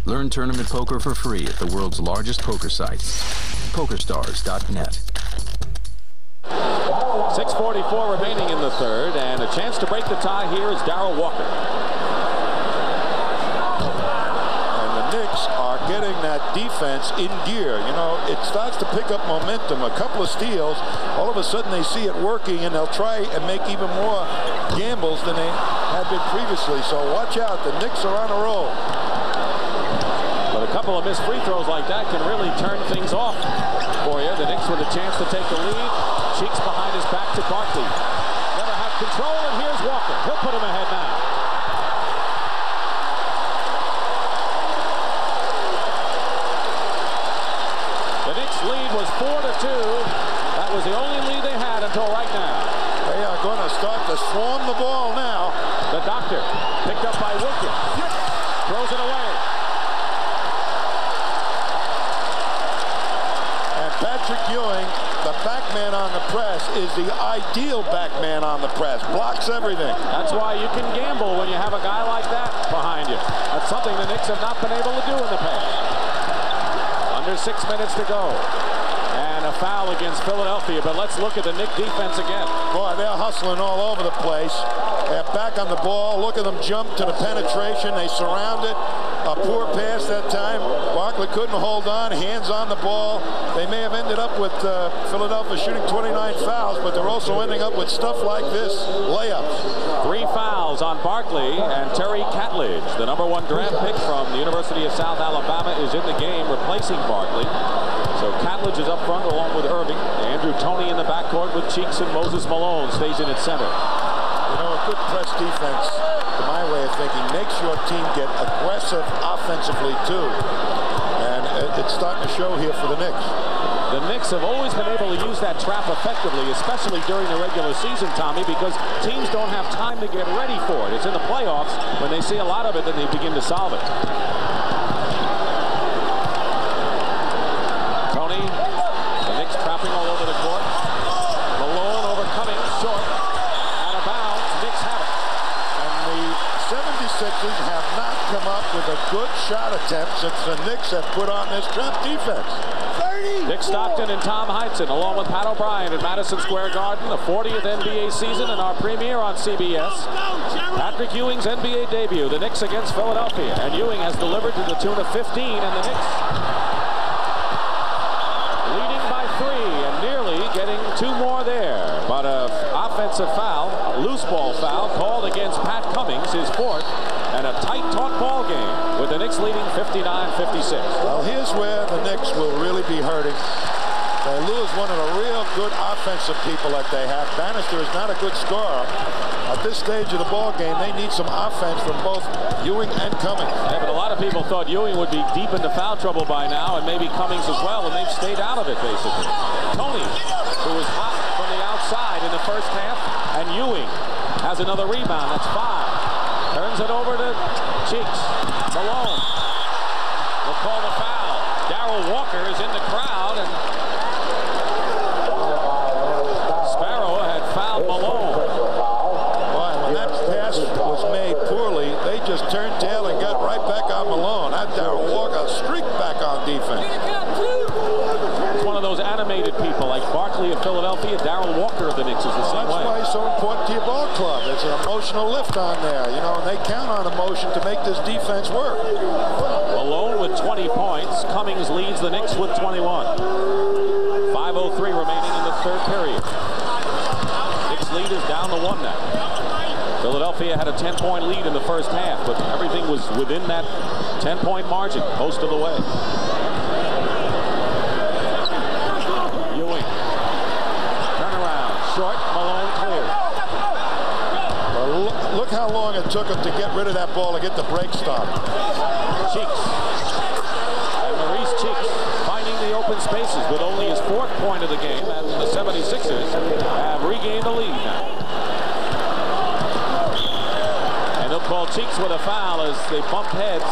Learn tournament poker for free at the world's largest poker site, PokerStars.net. 6:44 remaining in the third, and a chance to break the tie here is Darrell Walker. And the Knicks are getting that defense in gear. You know, it starts to pick up momentum. A couple of steals, all of a sudden they see it working, and they'll try and make even more gambles than they had been previously. So watch out, the Knicks are on a roll. But a couple of missed free throws like that can really turn things off for you. The Knicks with a chance to take the lead. Cheeks behind his back to Barkley. Never have control, and here's Walker. He'll put him ahead now. The Knicks lead was 4-2. That was the only lead they had until right now. They are going to start to swarm the ball now. The Doctor picked up by Wilkins. Throws it away. And Patrick Ewing, the back man on the press, is the ideal back man on the press. Blocks everything. That's why you can gamble when you have a guy like that behind you. That's something the Knicks have not been able to do in the past. Under 6 minutes to go. And a foul against Philadelphia, but let's look at the Knicks defense again. Boy, they're hustling all over the place. They're back on the ball. Look at them jump to the penetration. They surround it. A poor pass that time. Barkley couldn't hold on. Hands on the ball. They may have ended up with Philadelphia shooting 29 fouls, but they're also ending up with stuff like this, layups. 3 fouls on Barkley, and Terry Catledge, the #1 draft pick from the University of South Alabama, is in the game replacing Barkley. So Catledge is up front along with Irving. Andrew Toney in the backcourt with Cheeks, and Moses Malone stays in at center. You know, a good press defense, to my way of thinking, makes your team get aggressive offensively too. And it's starting to show here for the Knicks. The Knicks have always been able to use that trap effectively, especially during the regular season, Tommy, because teams don't have time to get ready for it. It's in the playoffs, when they see a lot of it, then they begin to solve it. Tony, the Knicks trapping all over the court. Malone overcoming, short. Out of bounds, Knicks have it. And the 76ers have not come up with a good shot attempt since the Knicks have put on this trap defense. Dick Stockton and Tom Heinsohn, along with Pat O'Brien at Madison Square Garden, the 40th NBA season and our premiere on CBS. Patrick Ewing's NBA debut, the Knicks against Philadelphia. And Ewing has delivered to the tune of 15, and the Knicks leading by 3 and nearly getting 2 more there. But an offensive foul, a loose ball foul, called against Pat Cummings, his 4th, and a tight, taut ball game with the Knicks leading 59-56. Well, here's where the Knicks will really be hurting. They lose one of the real good offensive people that they have. Bannister is not a good scorer. At this stage of the ball game, they need some offense from both Ewing and Cummings. Yeah, but a lot of people thought Ewing would be deep into foul trouble by now, and maybe Cummings as well, and they've stayed out of it, basically. Tony, who was hot from the outside in the first half, and Ewing has another rebound. That's 5. Turns it over to Cheeks. Malone will call the foul. Darrell Walker is in the crowd, and Sparrow had fouled Malone. Boy, when that pass was made poorly, they just turned tail and got right back on Malone. That Darrell Walker streaked back on defense. It's one of those animated people like Barkley of Philadelphia, Darrell Walker of the to make this defense work. Malone with 20 points. Cummings leads the Knicks with 21. 5:03 remaining in the third period. Knicks lead is down to 1 now. Philadelphia had a 10-point lead in the first half, but everything was within that 10-point margin most of the way. Ewing. Turnaround. Short. Malone clear. Well, look how long it took him to get rid of that ball to get the break stopped. Cheeks. And Maurice Cheeks finding the open spaces with only his 4th point of the game, and the 76ers have regained the lead now. And they'll call Cheeks with a foul as they bump heads.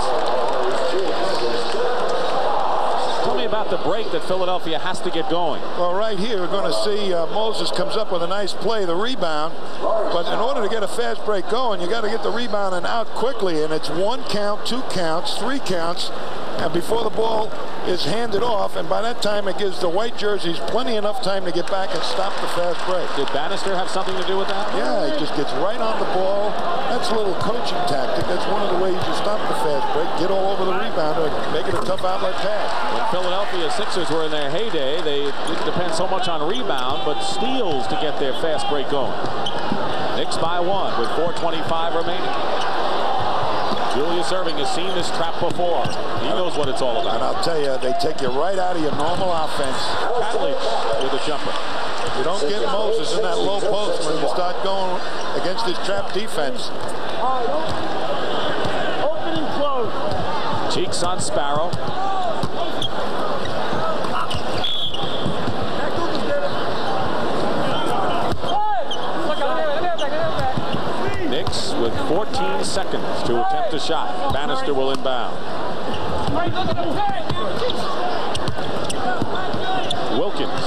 Tell me about the break that Philadelphia has to get going. Well, right here, we're going to see Moses comes up with a nice play, the rebound. But in order to get a fast break going, you got to get the rebound and out quickly. And it's 1 count, 2 counts, 3 counts. And before the ball is handed off, and by that time it gives the white jerseys plenty enough time to get back and stop the fast break. Did Bannister have something to do with that? Yeah, he just gets right on the ball. That's a little coaching tactic. That's one of the ways you stop the fast break. Get all over the rebounder and make it a tough outlet pass. When Philadelphia Sixers were in their heyday, they didn't depend so much on rebound, but steals to get their fast break going. Knicks by 1 with 4:25 remaining. Julius Erving has seen this trap before. He knows what it's all about. And I'll tell you, they take you right out of your normal offense. Catley with a jumper. You don't get Moses in that low post when you start going against this trap defense. Open and close. Cheeks on Sparrow. Knicks with 14 seconds to attempt a shot. Bannister will inbound. Wilkins.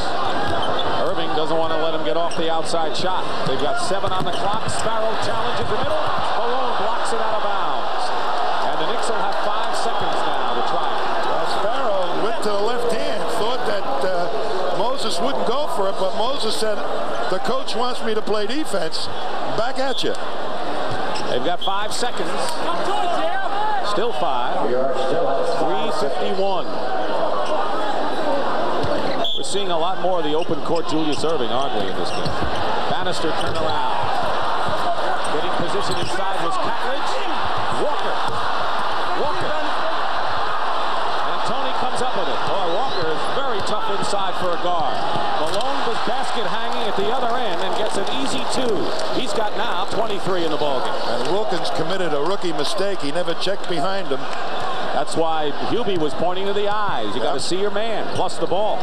Erving doesn't want to let him get off the outside shot. They've got 7 on the clock. Sparrow challenges the middle. Malone blocks it out of bounds. And the Knicks will have 5 seconds now to try it. Well, Sparrow went to the left hand, thought that Moses wouldn't go for it, but Moses said, the coach wants me to play defense. Back at you. They've got 5 seconds. Still 5. 3:51. We're seeing a lot more of the open court Julius Erving, aren't we, in this game? Bannister turned around. Getting position inside was Catledge. Walker. And Tony comes up with it. Boy, Walker is very tough inside for a guard. Malone was basket hanging at the other end and gets an easy 2. He's got now 23 in the ballgame. And Wilkins committed a rookie mistake. He never checked behind him. That's why Hubie was pointing to the eyes. You got to see your man, plus the ball.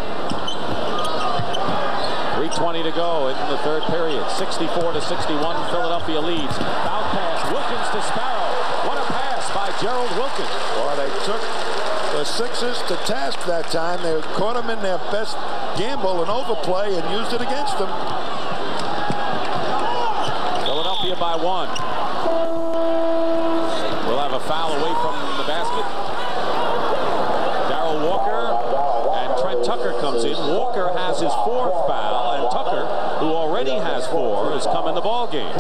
3:20 to go in the third period. 64-61, Philadelphia leads. Foul pass, Wilkins to Sparrow. What a pass by Gerald Wilkins. Boy, they took the Sixers to task that time. They caught them in their best gamble and overplay and used it against them. Philadelphia by 1. We'll have a foul away from the basket. Darrell Walker and Trent Tucker comes in. Walker has his 4th foul, and Tucker, who already has 4, has come in the ball game.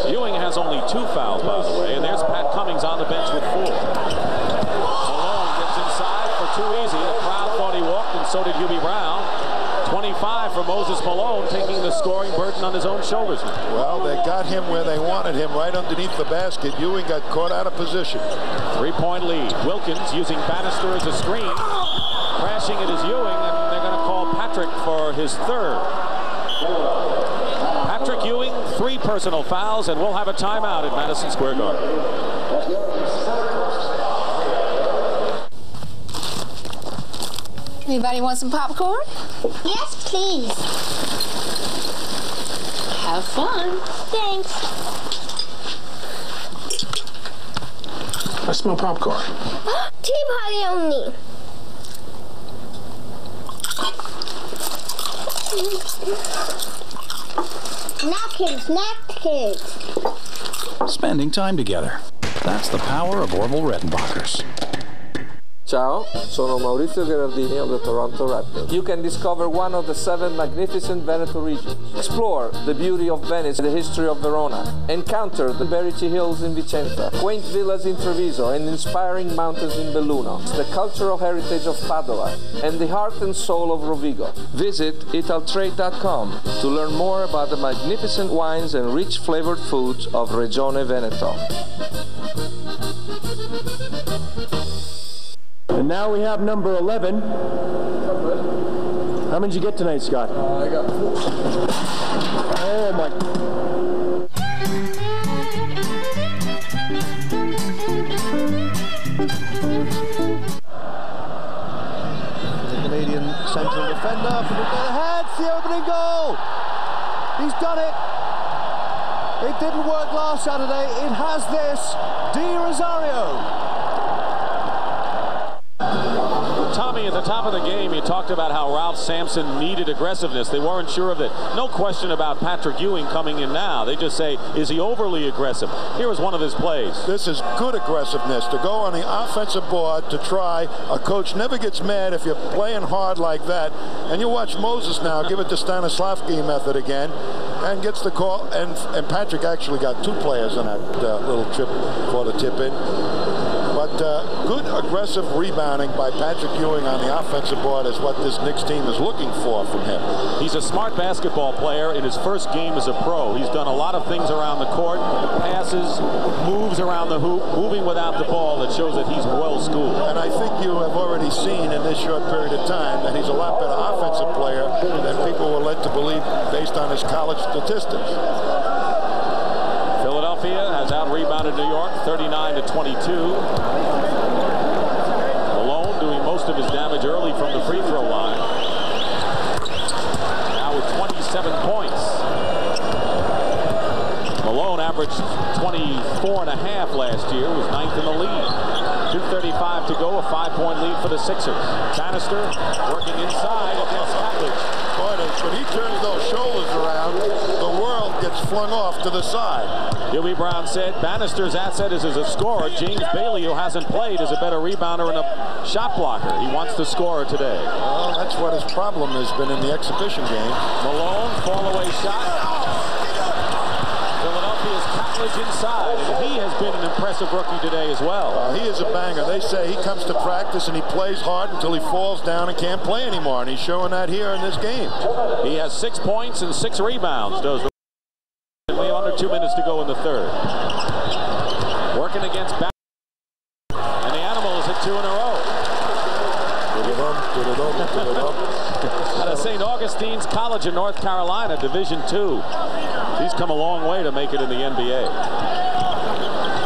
Ewing has only 2 fouls, by the way, and there's Pat Cummings on the bench with 4. Malone gets inside for too easy. The crowd thought he walked, and so did Hubie Brown. 25 for Moses Malone, taking the scoring burden on his own shoulders now. Well, they got him where they wanted him, right underneath the basket. Ewing got caught out of position. 3-point lead. Wilkins using Bannister as a screen. Crashing it is Ewing, and they're going to call Patrick for his 3rd. Patrick Ewing, 3 personal fouls, and we'll have a timeout at Madison Square Garden. Anybody want some popcorn? Yes, please. Have fun. Thanks. I smell popcorn. Tea party only. Napkins. Spending time together. That's the power of Orville Redenbachers. Ciao, sono Maurizio Gherardini of the Toronto Raptors. You can discover one of the 7 magnificent Veneto regions. Explore the beauty of Venice, the history of Verona. Encounter the Berici Hills in Vicenza, quaint villas in Treviso, and inspiring mountains in Belluno. The cultural heritage of Padova, and the heart and soul of Rovigo. Visit italtrade.com to learn more about the magnificent wines and rich flavored foods of Regione Veneto. And now we have number 11. How many did you get tonight, Scott? I got 4. Oh my. The Canadian central defender from the ahead, the opening goal. He's done it. It didn't work last Saturday. It has this. Di Rosario. Tommy, at the top of the game, you talked about how Ralph Sampson needed aggressiveness. They weren't sure of it. No question about Patrick Ewing coming in now. They just say, is he overly aggressive? Here was one of his plays. This is good aggressiveness to go on the offensive board to try. A coach never gets mad if you're playing hard like that. And you watch Moses now give it the Stanislavski method again and gets the call. And Patrick actually got 2 players on that little trip for the tip-in. But good aggressive rebounding by Patrick Ewing on the offensive board is what this Knicks team is looking for from him. He's a smart basketball player in his first game as a pro. He's done a lot of things around the court, passes, moves around the hoop, moving without the ball that shows that he's well schooled. And I think you have already seen in this short period of time that he's a lot better offensive player than people were led to believe based on his college statistics. Philadelphia has out-rebounded New York 39-22. Malone doing most of his damage early from the free throw line. Now with 27 points. Malone averaged 24.5 last year, was 9th in the league. 2:35 to go, a 5-point lead for the Sixers. Bannister working inside against Catlidge. When he turns those shoulders around, the world gets flung off to the side. Hubie Brown said Bannister's asset is as a scorer. James Bailey, who hasn't played, is a better rebounder and a shot blocker. He wants the scorer today. Well, that's what his problem has been in the exhibition game. Malone, fall-away shot. Philadelphia's Catlidge inside, and he has been an impressive rookie today as well. He is a banger. They say he comes to practice and he plays hard until he falls down and can't play anymore, and he's showing that here in this game. He has 6 points and 6 rebounds. Does under 2 minutes to go in the third. Working against back, and the Animals hit 2 in a row. Out of St. Augustine's College in North Carolina, Division II. He's come a long way to make it in the NBA.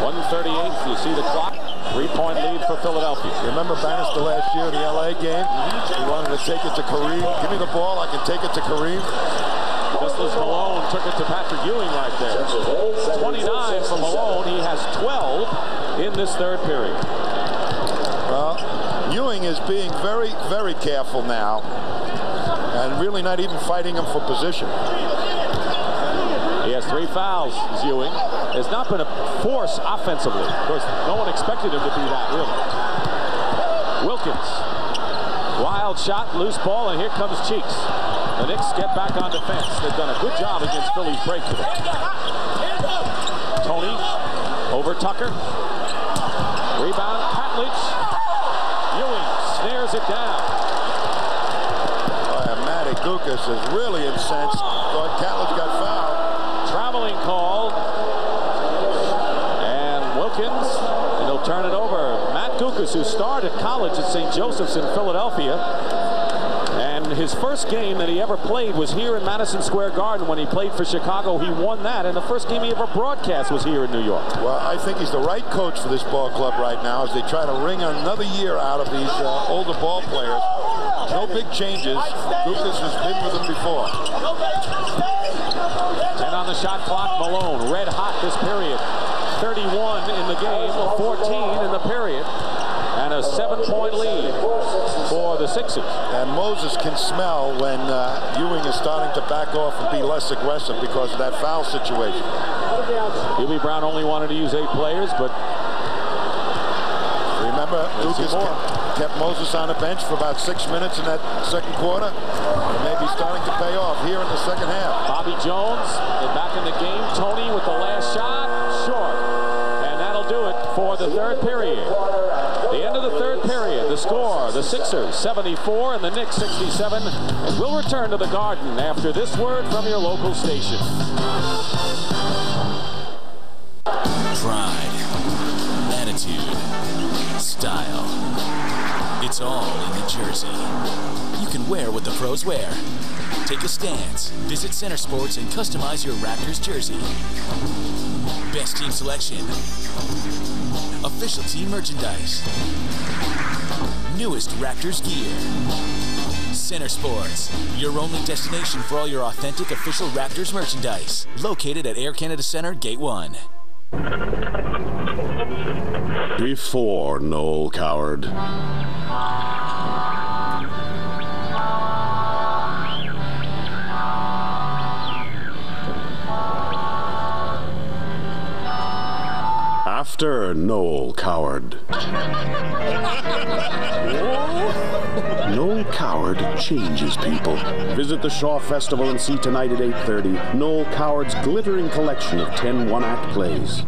1:38, you see the clock. 3-point lead for Philadelphia. Remember Bannister last year, the LA game? He wanted to take it to Kareem. Give me the ball, I can take it to Kareem. Just as Malone took it to Patrick Ewing right there. 29 for Malone. He has 12 in this third period. Well, Ewing is being very, very careful now and really not even fighting him for position. He has 3 fouls, Ewing. Has not been a force offensively. Of course, no one expected him to be that, really. Wilkins. Wild shot, loose ball, and here comes Cheeks. The Knicks get back on defense. They've done a good job against Philly's break today. Tony over Tucker. Rebound, Catlidge. Ewing snares it down. Matty Gukas is really incensed. Thought Catlidge got fouled. Traveling call. And Wilkins, and he'll turn it over. Matt Gukas, who starred at college at St. Joseph's in Philadelphia. And his first game that he ever played was here in Madison Square Garden when he played for Chicago. He won that, and the first game he ever broadcast was here in New York. Well, I think he's the right coach for this ball club right now as they try to wring another year out of these older ball players. No big changes. Lucas has been with them before. 10 on the shot clock. Malone, red hot this period. 31 in the game, 14 in the period. And a 7-point lead for the Sixers. And Moses can smell when Ewing is starting to back off and be less aggressive because of that foul situation. Hubie Brown only wanted to use 8 players, but remember, kept Moses on the bench for about 6 minutes in that second quarter. It may be starting to pay off here in the second half. Bobby Jones is back in the game. Tony with the last shot, short. And that'll do it for the third period. The end of the third period, the score, the Sixers 74 and the Knicks 67. And we'll return to the Garden after this word from your local station. Pride, attitude, style. It's all in the jersey. You can wear what the pros wear. Take a stance. Visit Center Sports and customize your Raptors jersey. Best team selection. Official team merchandise. Newest Raptors gear. Center Sports, your only destination for all your authentic official Raptors merchandise. Located at Air Canada Center, Gate 1. Before Noel Coward. After Noel Coward. Noel Coward changes people. Visit the Shaw Festival and see tonight at 8:30 Noel Coward's glittering collection of 10 one-act plays.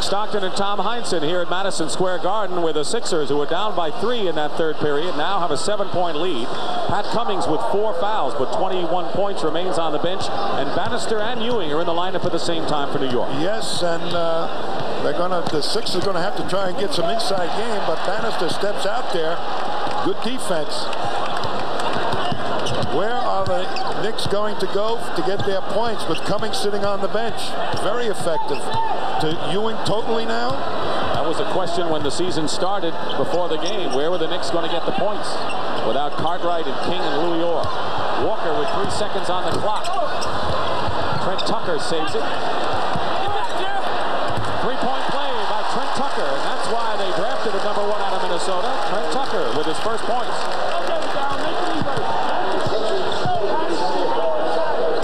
Stockton and Tom Heinsohn here at Madison Square Garden, where the Sixers, who were down by 3 in that third period, now have a 7-point lead. Pat Cummings with 4 fouls, but 21 points remains on the bench, and Bannister and Ewing are in the lineup at the same time for New York. Yes, and the Sixers are going to have to try and get some inside game, but Bannister steps out there. Good defense. Where are the Knicks going to go to get their points with Cummings sitting on the bench? Very effective. To Ewing totally now? That was a question when the season started before the game. Where were the Knicks going to get the points without Cartwright and King and Louis Orr? Walker with 3 seconds on the clock. Trent Tucker saves it. 3-point play by Trent Tucker, and that's why they drafted a number 1 out of Minnesota. Trent Tucker with his first points.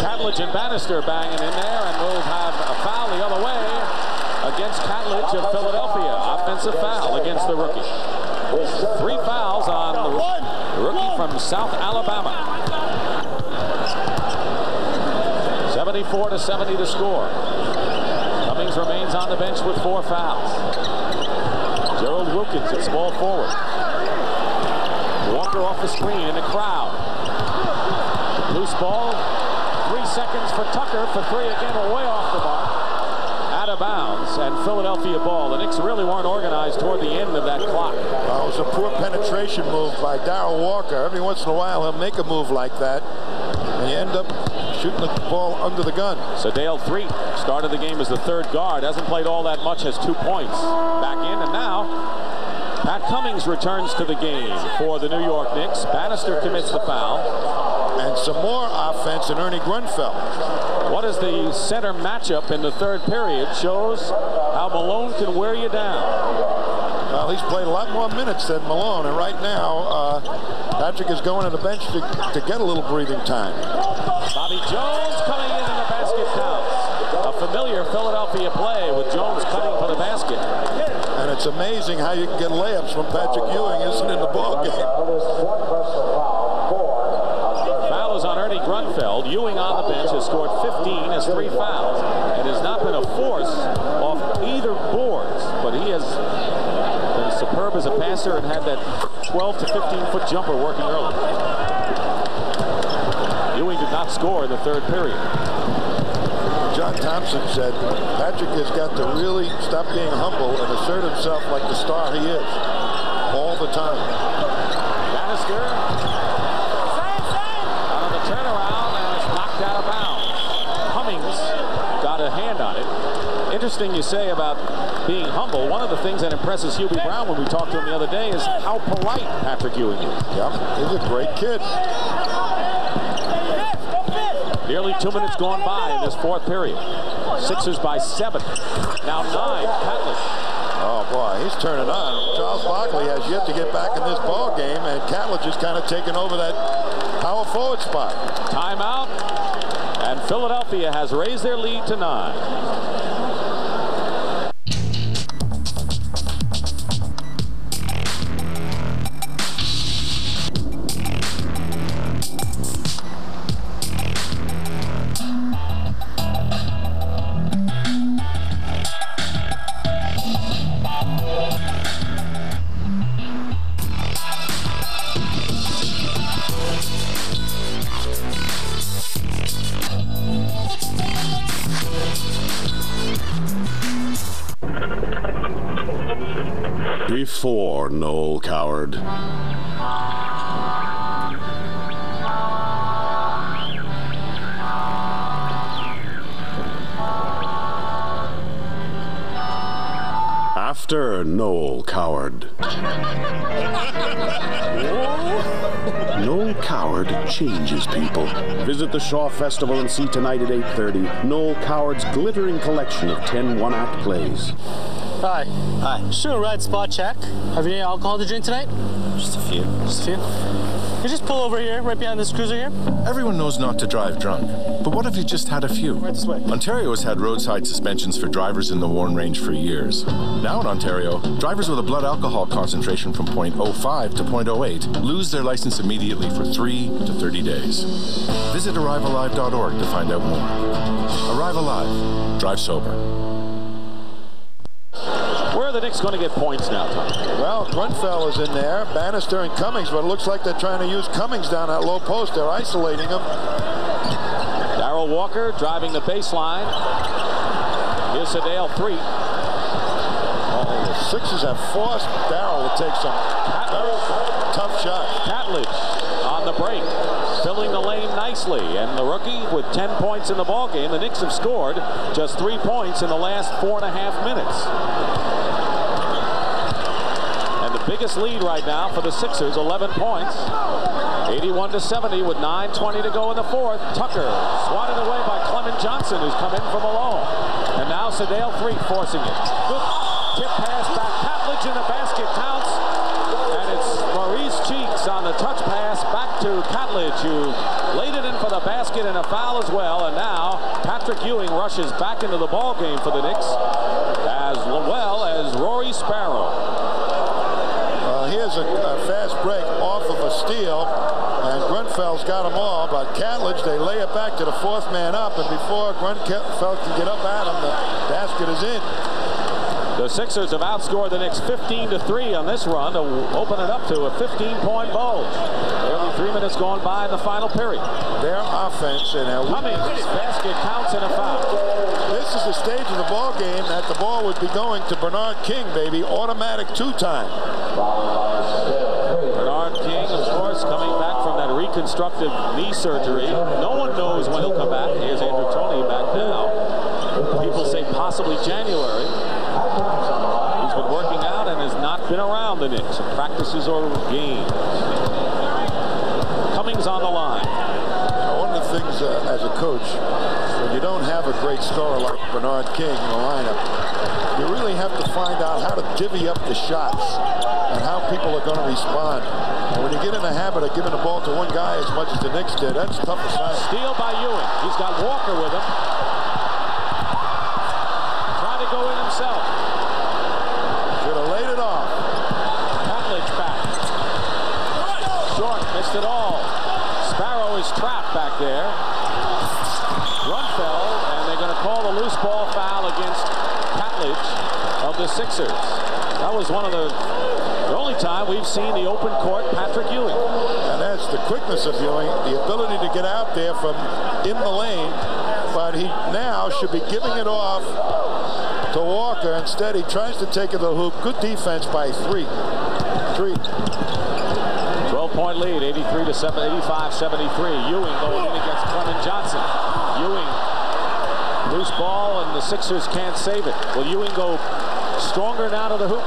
Catledge and Bannister banging in there, and we'll have a foul the other way against Catledge of Philadelphia. Offensive foul against the rookie. 3 fouls on the rookie from South Alabama. 74-70 to score. Cummings remains on the bench with 4 fouls. Gerald Wilkins at small forward. Walker off the screen in the crowd. Loose ball. 3 seconds for Tucker for 3 again, way off the mark. Out of bounds, and Philadelphia ball. The Knicks really weren't organized toward the end of that clock. Well, it was a poor penetration move by Darryl Walker. Every once in a while he'll make a move like that, and you end up shooting the ball under the gun. So Dale Threet started the game as the third guard. Hasn't played all that much, has 2 points. Back in, and now Pat Cummings returns to the game for the New York Knicks. Bannister commits the foul. And some more offense in Ernie Grunfeld. What is the center matchup in the third period shows how Malone can wear you down. Well, he's played a lot more minutes than Malone, and right now Patrick is going to the bench to get a little breathing time. Bobby Jones coming in, and the basket counts. A familiar Philadelphia play with Jones cutting for the basket. And it's amazing how you can get layups from Patrick Ewing isn't in the ball game. On Ernie Grunfeld. Ewing on the bench has scored 15, has 3 fouls, and has not been a force off either boards, but he has been superb as a passer and had that 12 to 15-foot jumper working early. Ewing did not score in the third period. John Thompson said Patrick has got to really stop being humble and assert himself like the star he is all the time. Bannister turnaround, and it's knocked out of bounds. Cummings got a hand on it. interesting you say about being humble. One of the things that impresses Hubie Brown when we talked to him the other day is how polite Patrick Ewing is. Yep, he's a great kid. Nearly 2 minutes gone by in this fourth period. Sixers by 7. Now 9, Catlett. Oh, boy, he's turning on. Charles Barkley has yet to get back in this ball game, and Catlett just kind of taken over that power forward spot. Timeout, and Philadelphia has raised their lead to 9. Before Noel Coward. After Noel Coward. Noel Coward changes people. Visit the Shaw Festival and see tonight at 8:30 Noel Coward's glittering collection of 10 one-act plays. Hi. Hi. Just doing a ride spot check. Have you any alcohol to drink tonight? Just a few. Just a few? Can you just pull over here, right behind this cruiser here? Everyone knows not to drive drunk. But what if you just had a few? Right this way. Ontario has had roadside suspensions for drivers in the Warren Range for years. Now in Ontario, drivers with a blood alcohol concentration from 0.05 to 0.08 lose their license immediately for 3 to 30 days. Visit arrivealive.org to find out more. Arrive Alive. Drive sober. Where are the Knicks going to get points now, Tom? Well, Grunfeld is in there, Bannister and Cummings, but it looks like they're trying to use Cummings down that low post. They're isolating him. Darrell Walker driving the baseline. Here's Sedale 3. Oh, the Sixers have forced Darrell to take some very tough shots. Catlett on the break, filling the lane nicely, and the rookie with 10 points in the ball game. The Knicks have scored just 3 points in the last 4.5 minutes. Biggest lead right now for the Sixers, 11 points. 81-70 with 9:20 to go in the fourth. Tucker swatted away by Clement Johnson, who's come in from alone. And now Sedale 3 forcing it. Good tip pass back. Catlett in the basket counts. And it's Maurice Cheeks on the touch pass back to Catlett, who laid it in for the basket and a foul as well. And now Patrick Ewing rushes back into the ball game for the Knicks, as well as Rory Sparrow. Here's a fast break off of a steal, and Grunfeld's got them all, but Catlett, they lay it back to the fourth man up, and before Grunfeld can get up at him, the basket is in. The Sixers have outscored the Knicks 15-3 on this run to open it up to a 15-point bulge. Nearly 3 minutes gone by in the final period. Their offense and their Cummings, basket counts and a foul. This is the stage of the ball game that the ball would be going to Bernard King, baby. Automatic 2-time. Bernard King, of course, coming back from that reconstructive knee surgery. No one knows when he'll come back. Here's Andrew Toney back now. People say possibly January. He's been working out and has not been around the Knicks in practices or games. Cummings on the line. One of the things as a coach, when you don't have a great scorer like Bernard King in the lineup, you really have to find out how to divvy up the shots and how people are going to respond. And when you get in the habit of giving the ball to one guy as much as the Knicks did, that's tough to sign. Steal by Ewing. He's got Walker with him. Trying to go in himself. Should have laid it off. Catlett back. Short, missed it all. Sparrow is trapped back there. Grunfeld, and they're going to call the loose ball foul against Catlett of the Sixers. That was one of the only time we've seen the open court Patrick Ewing. And that's the quickness of Ewing, the ability to get out there from in the lane, but he now should be giving it off to Walker. Instead, he tries to take it to the hoop. Good defense by 3. 12-point lead, 85-73. Ewing going in against Clement Johnson. Ewing Loose ball, and the Sixers can't save it. Will Ewing go stronger now to the hoop?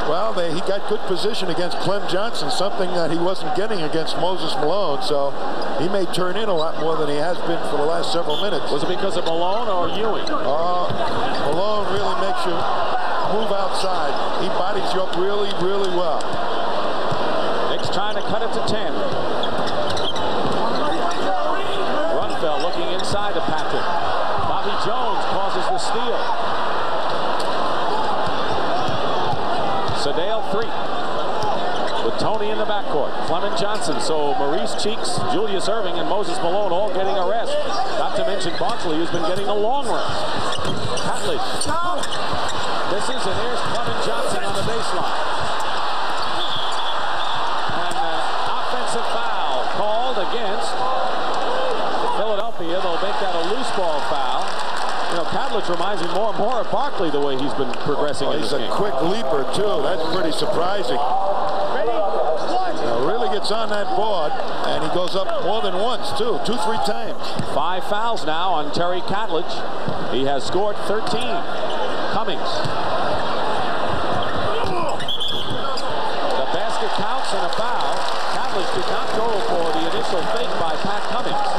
Well, he got good position against Clem Johnson, something that he wasn't getting against Moses Malone, so he may turn in a lot more than he has been for the last several minutes. Was it because of Malone or Ewing? Malone really makes you move outside. He bodies you up really, really well. Knicks trying to cut it to 10. Runfeld looking inside to Patrick. Bobby Jones causes the steal. Sedale 3 with Tony in the backcourt. Clement Johnson, so Maurice Cheeks, Julius Erving, and Moses Malone all getting a rest. Not to mention Barkley, who's been getting a long rest. Catlett. This is it. Here's Clement Johnson on the baseline. And an offensive foul called against Philadelphia. They'll make that a loose ball foul. You know, Catlett reminds me more and more of Barkley the way he's been progressing in this game. He's a quick leaper, too. That's pretty surprising. Now, really gets on that board, and he goes up more than once, too. 2-3 times. 5 fouls now on Terry Catlett. He has scored 13. Cummings. The basket counts and a foul. Catlett did not go for the initial fake by Pat Cummings.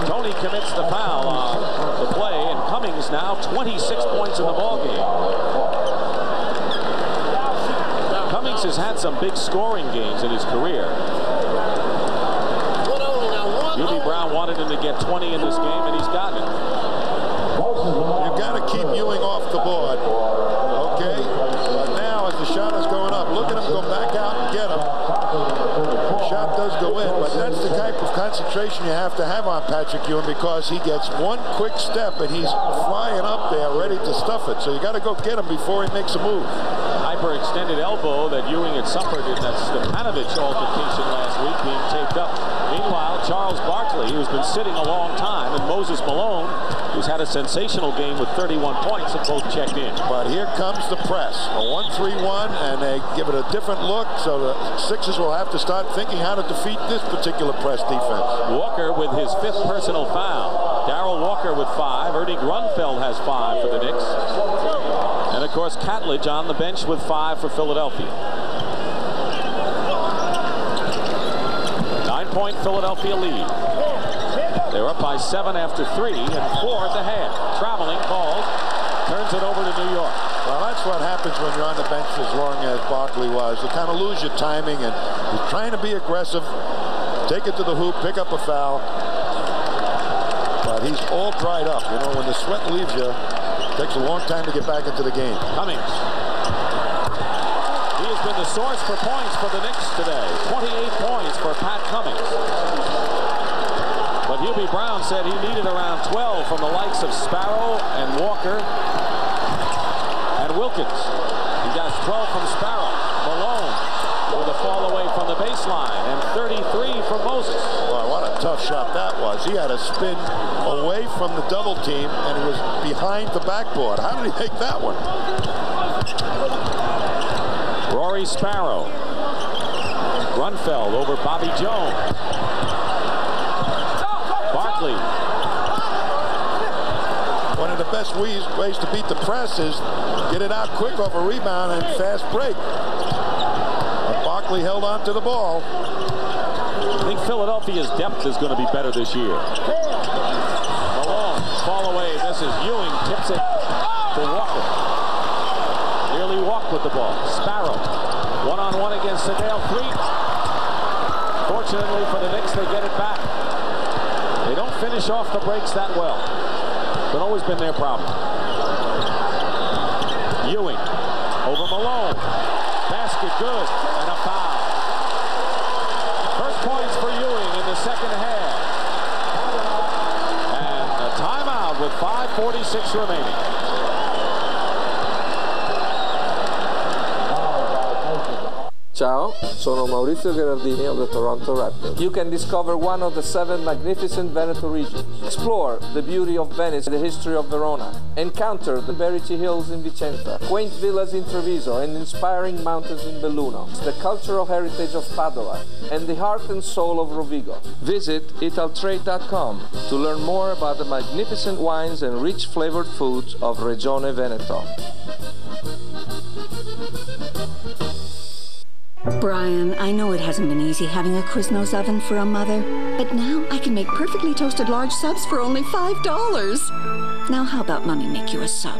Tony commits the foul on the play, and Cummings now 26 points in the ballgame. Cummings has had some big scoring games in his career. Hubie Brown wanted him to get 20 in this game, and he's gotten it. You've got to keep Ewing off the board, okay? But now, as the shot is going up, look at him go back out and get him. The shot does go in, but that's the type of concentration you have to have on Patrick Ewing, because he gets one quick step and he's flying up there ready to stuff it. So you got to go get him before he makes a move. Hyperextended elbow that Ewing had suffered in that Stepanovic altercation last week, being taped up. Meanwhile, Charles Barkley, who's been sitting a long time, and Moses Malone, who's had a sensational game with 31 points, have both checked in. But here comes the press. A 1-3-1, and they give it a different look, so the Sixers will have to start thinking how to defeat this particular press defense. Walker with his 5th personal foul. Darrell Walker with 5. Ernie Grunfeld has 5 for the Knicks. And, of course, Catlett on the bench with 5 for Philadelphia. 9-point Philadelphia lead. They were up by 7 after 3 and 4 at the half. Traveling calls. Turns it over to New York. Well, that's what happens when you're on the bench as long as Barkley was. You kind of lose your timing, and he's trying to be aggressive, take it to the hoop, pick up a foul. But he's all dried up. You know, when the sweat leaves you, it takes a long time to get back into the game. Cummings. He has been the source for points for the Knicks today. 28 points for Pat Cummings. But Hubie Brown said he needed around 12 from the likes of Sparrow and Walker and Wilkins. He got 12 from Sparrow. Malone with a fall away from the baseline, and 33 from Moses. Boy, what a tough shot that was. He had a spin away from the double team, and it was behind the backboard. How did he make that one? Rory Sparrow. Grunfeld over Bobby Jones. Barkley. One of the best ways to beat the press is get it out quick off a rebound and fast break. But Barkley held on to the ball. I think Philadelphia's depth is going to be better this year. Malone, fall away. This is Ewing, tips it to Walker. Nearly walked with the ball. Sparrow, one-on-one against Sedale. 3. Fortunately for the Knicks, they get it back. They don't finish off the breaks that well. It's always been their problem. Ewing over Malone. Basket good, and a foul. First points for Ewing in the second half. And a timeout with 5:46 remaining. Ciao, sono Maurizio Gherardini of the Toronto Raptors. You can discover one of the 7 magnificent Veneto regions. Explore the beauty of Venice, the history of Verona. Encounter the Berici Hills in Vicenza, quaint villas in Treviso, and inspiring mountains in Belluno. The cultural heritage of Padova, and the heart and soul of Rovigo. Visit italtrade.com to learn more about the magnificent wines and rich flavored foods of Regione Veneto. Brian, I know it hasn't been easy having a Quiznos oven for a mother, but now I can make perfectly toasted large subs for only $5. Now how about Mommy make you a sub?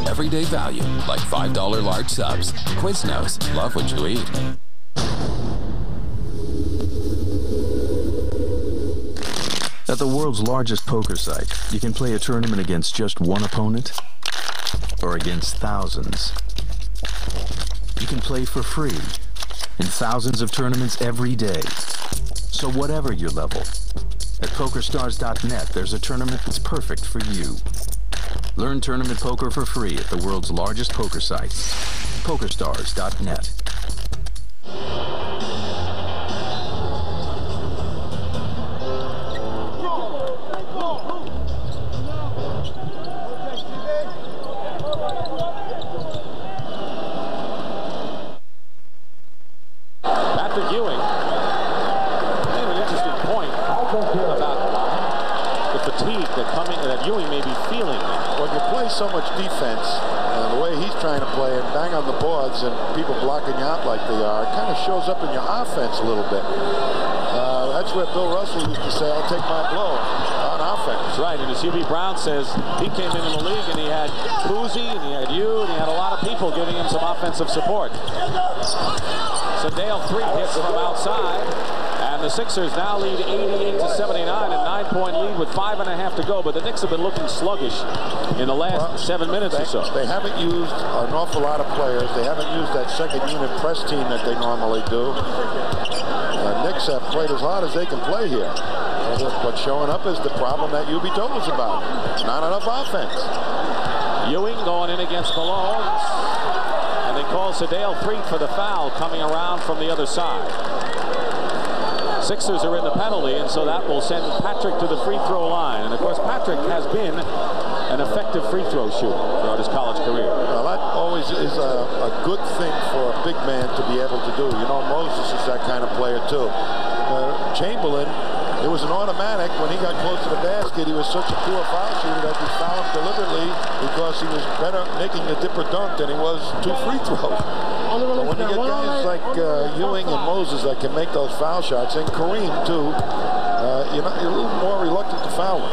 Everyday value, like $5 large subs. Quiznos, love what you eat. At the world's largest poker site, you can play a tournament against just one opponent or against thousands. You can play for free in thousands of tournaments every day. So whatever your level, at PokerStars.net there's a tournament that's perfect for you. Learn tournament poker for free at the world's largest poker site, PokerStars.net. Patrick Ewing made an interesting point about the fatigue that Ewing may be feeling. When you play so much defense, the way he's trying to play and bang on the boards and people blocking you out like they are, it kind of shows up in your offense a little bit. That's where Bill Russell used to say, I'll take my blow on offense. Right, and as Hubie Brown says, he came into the league and he had Boozy and he had you and he had a lot of people giving him some offensive support. So Dale 3 hits from outside, and the Sixers now lead 88-79, a 9-point lead with 5.5 to go. But the Knicks have been looking sluggish in the last 7 minutes or so. They haven't used an awful lot of players. They haven't used that second unit press team that they normally do. The Knicks have played as hard as they can play here. What's showing up is the problem that Hubie told us about. Not enough offense. Ewing going in against Malone. And they call Sedale 3 for the foul coming around from the other side. Sixers are in the penalty, and so that will send Patrick to the free throw line. And of course, Patrick has been an effective free throw shooter throughout his college career. Well, that always is a good thing for a big man to be able to do. You know, Moses is that kind of player too. Chamberlain, it was an automatic. When he got close to the basket, he was such a poor foul shooter that we fouled him deliberately because he was better making a dipper dunk than he was 2 free throws. So when you get guys like Ewing and Moses that can make those foul shots, and Kareem too, you're a little more reluctant to foul him.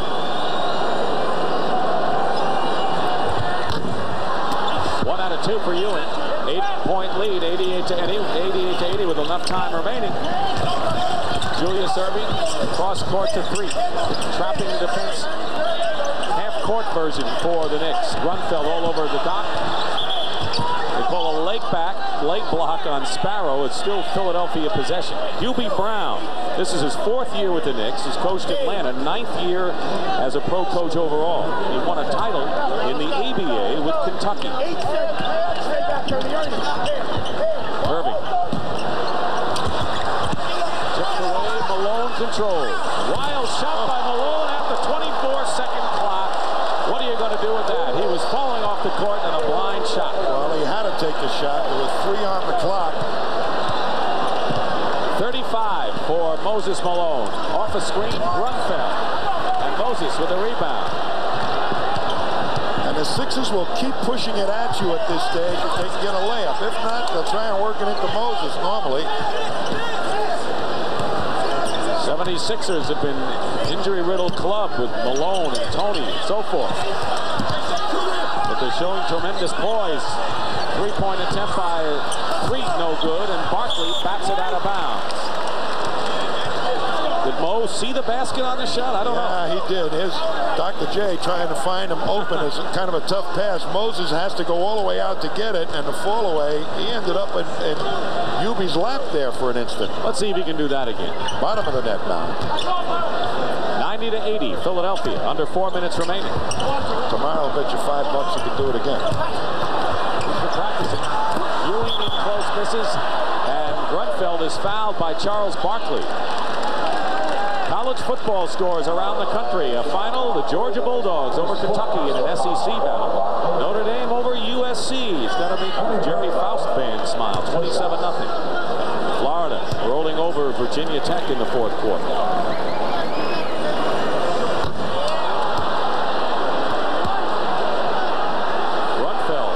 1 out of 2 for Ewing. 8-point lead, 88-80 with enough time remaining. Julius Erving, cross court to 3. Trapping the defense. Half-court version for the Knicks. Grunfeld all over the dock. They call a late block on Sparrow. It's still Philadelphia possession. Hubie Brown, this is his 4th year with the Knicks. He's coached Atlanta, 9th year as a pro coach overall. He won a title in the ABA with Kentucky. Irving. Tipped away, Malone control. Wild shot by Malone at the 24-second clock. What are you going to do with that? He was falling off the court and a blind shot. Well, he had to take the shot. There was 3 on the clock. 35 for Moses Malone. Off a screen, Grunfeld. And Moses with a rebound. And the Sixers will keep pushing it at you at this stage if they can get a layup. If not, they'll try and work it into Moses normally. 76ers have been injury-riddled club with Malone and Tony and so forth. But they're showing tremendous poise. 3-point attempt by Freed, no good, and Barkley bats it out of bounds. Did Mo see the basket on the shot? I don't know. Yeah, he did. Here's Dr. J trying to find him open. It's kind of a tough pass. Moses has to go all the way out to get it, and the fall away, he ended up in Hubie's lap there for an instant. Let's see if he can do that again. Bottom of the net now. 90-80, Philadelphia, under 4 minutes remaining. Tomorrow, I'll bet you $5 you can do it again. He's been practicing. Ewing in close misses, and fouled by Charles Barkley. College football scores around the country. A final, the Georgia Bulldogs over Kentucky in an SEC battle. Notre Dame over USC. It's got to make Jeremy Faust fans smile. 27-0. Florida rolling over Virginia Tech in the fourth quarter. Grunfeld,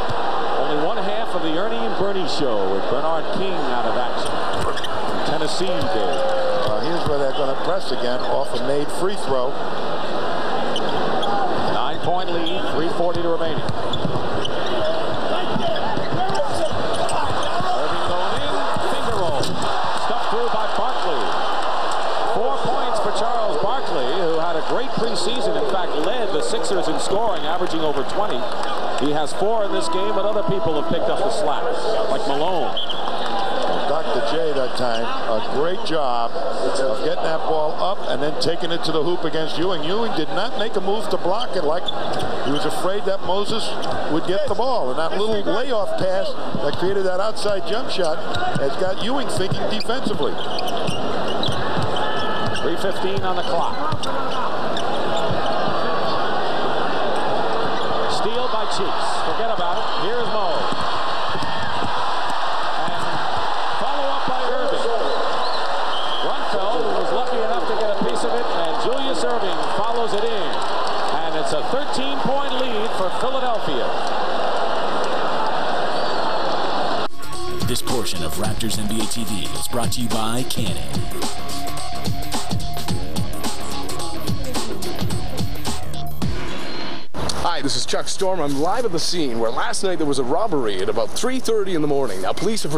only one half of the Ernie and Bernie show with Bernard King out of action. Tennessee did. Here's where they're going to press again off a made free throw. 9-point lead, 3:40 to remaining. Irving going in, finger roll. Stuffed through by Barkley. 4 points for Charles Barkley, who had a great preseason. In fact, led the Sixers in scoring, averaging over 20. He has 4 in this game, but other people have picked up the slack, like Malone. Dr. J that time, a great job of getting that ball up and then taking it to the hoop against Ewing. Ewing did not make a move to block it, like he was afraid that Moses would get the ball. And that little layoff pass that created that outside jump shot has got Ewing thinking defensively. 3:15 on the clock. Steal by Cheeks. Forget about it. Here's Mo. Julius Irving follows it in, and it's a 13-point lead for Philadelphia. This portion of Raptors NBA TV is brought to you by Canon. Hi, this is Chuck Storm. I'm live at the scene where last night there was a robbery at about 3:30 in the morning. Now, police have...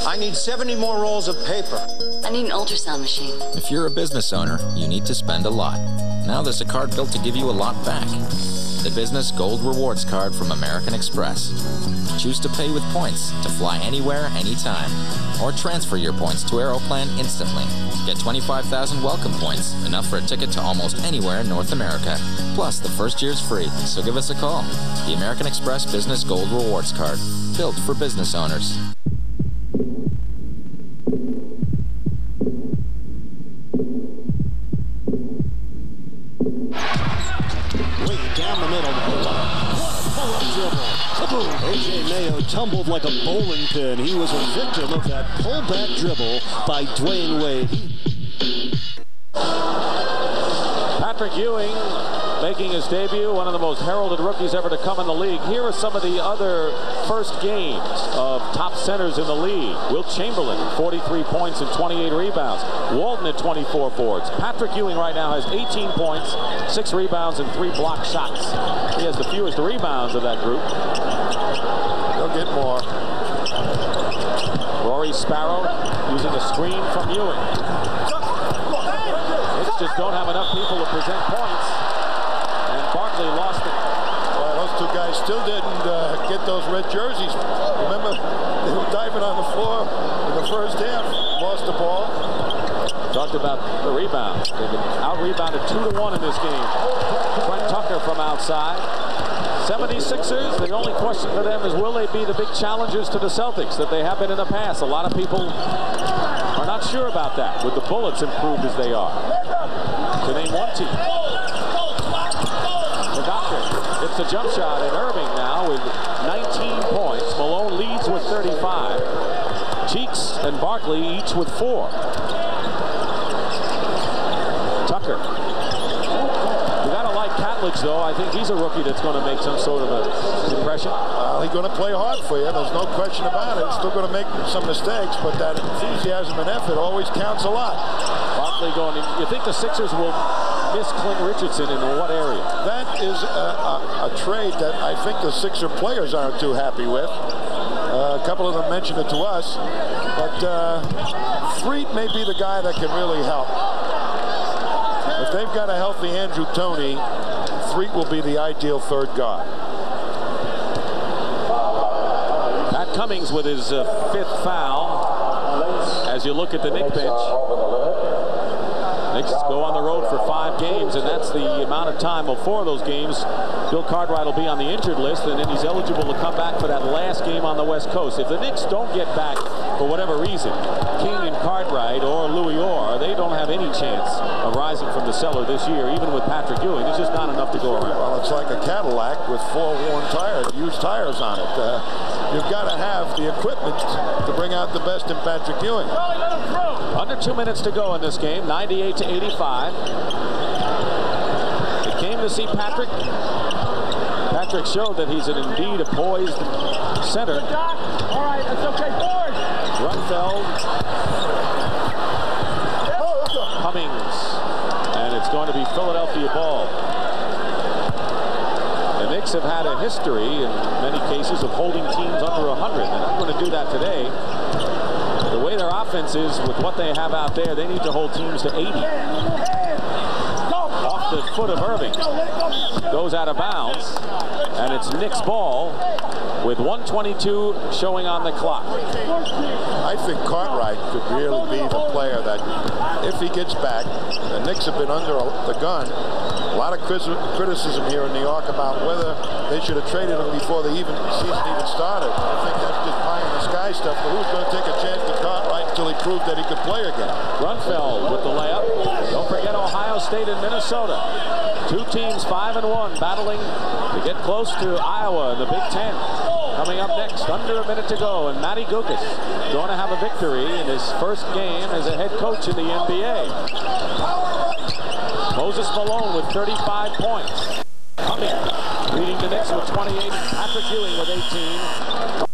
I need 70 more rolls of paper. I need an ultrasound machine. If you're a business owner, you need to spend a lot. Now there's a card built to give you a lot back. The Business Gold Rewards Card from American Express. Choose to pay with points to fly anywhere, anytime. Or transfer your points to Aeroplan instantly. Get 25,000 welcome points, enough for a ticket to almost anywhere in North America. Plus, the first year's free, so give us a call. The American Express Business Gold Rewards Card. Built for business owners. A.J. Mayo tumbled like a bowling pin. He was a victim of that pullback dribble by Dwayne Wade. Patrick Ewing making his debut, one of the most heralded rookies ever to come in the league. Here are some of the other first games of top centers in the league. Wilt Chamberlain, 43 points and 28 rebounds. Walton at 24 boards. Patrick Ewing right now has 18 points, 6 rebounds, and 3 blocked shots. He has the fewest rebounds of that group. He'll get more. Rory Sparrow using a screen from Ewing. Knicks just don't have enough people to present points. And Barkley lost it. Well, those two guys still didn't get those red jerseys. Remember, they were diving on the floor in the first half. Lost the ball. Talked about the rebounds. They've been out-rebounded 2-1 in this game. Trent Tucker from outside. 76ers, the only question for them is, will they be the big challengers to the Celtics that they have been in the past? A lot of people are not sure about that, with the Bullets improved as they are. To name one team. The Doctor hits the jump shot, and Irving now with 19 points. Malone leads with 35. Cheeks and Barkley each with 4. Tucker. Though, I think he's a rookie that's going to make some sort of a impression. He's going to play hard for you. There's no question about it. He's still going to make some mistakes, but that enthusiasm and effort always counts a lot. Barkley going in. You think the Sixers will miss Clint Richardson in what area? That is a trade that I think the Sixer players aren't too happy with. A couple of them mentioned it to us, but Freed may be the guy that can really help. If If they've got a healthy Andrew Toney, Threet will be the ideal third guard. Pat Cummings with his fifth foul. As you look at the Knicks bench, Knicks go on the road for 5 games, and that's the amount of time. Well, 4 of those games, Bill Cartwright will be on the injured list, and then he's eligible to come back for that last game on the West Coast. If the Knicks don't get back for whatever reason, King and Cartwright or Louis Orr, they don't have any chance of rising from the cellar this year, even with Patrick Ewing. There's just not enough to go around. Well, it's like a Cadillac with 4 worn tires, used tires on it. You've got to have the equipment to bring out the best in Patrick Ewing. Under 2 minutes to go in this game, 98-85. It came to see Patrick. Patrick showed that he's indeed a poised center. All right, that's okay, board. Grunfeld. Cummings. And it's going to be Philadelphia ball. The Knicks have had a history in many cases of holding teams under 100. They're not going to do that today. The way their offense is, with what they have out there, they need to hold teams to 80. Off the foot of Irving. Goes out of bounds. And it's Knicks ball with 1:22 showing on the clock. I think Cartwright could really be the player that, if he gets back, the Knicks have been under the gun. A lot of criticism here in New York about whether they should have traded him before the season even started. I think that's just pie in the sky stuff, but who's going to take a chance to Cartwright until he proved that he could play again? Grunfeld with the layup. Don't forget Ohio State and Minnesota. 2 teams 5-1 battling to get close to Iowa in the Big Ten. Coming up next, under a minute to go, and Matty Gukas going to have a victory in his first game as a head coach in the NBA. Moses Malone with 35 points. Cummings leading the Knicks with 28. Patrick Ewing with 18.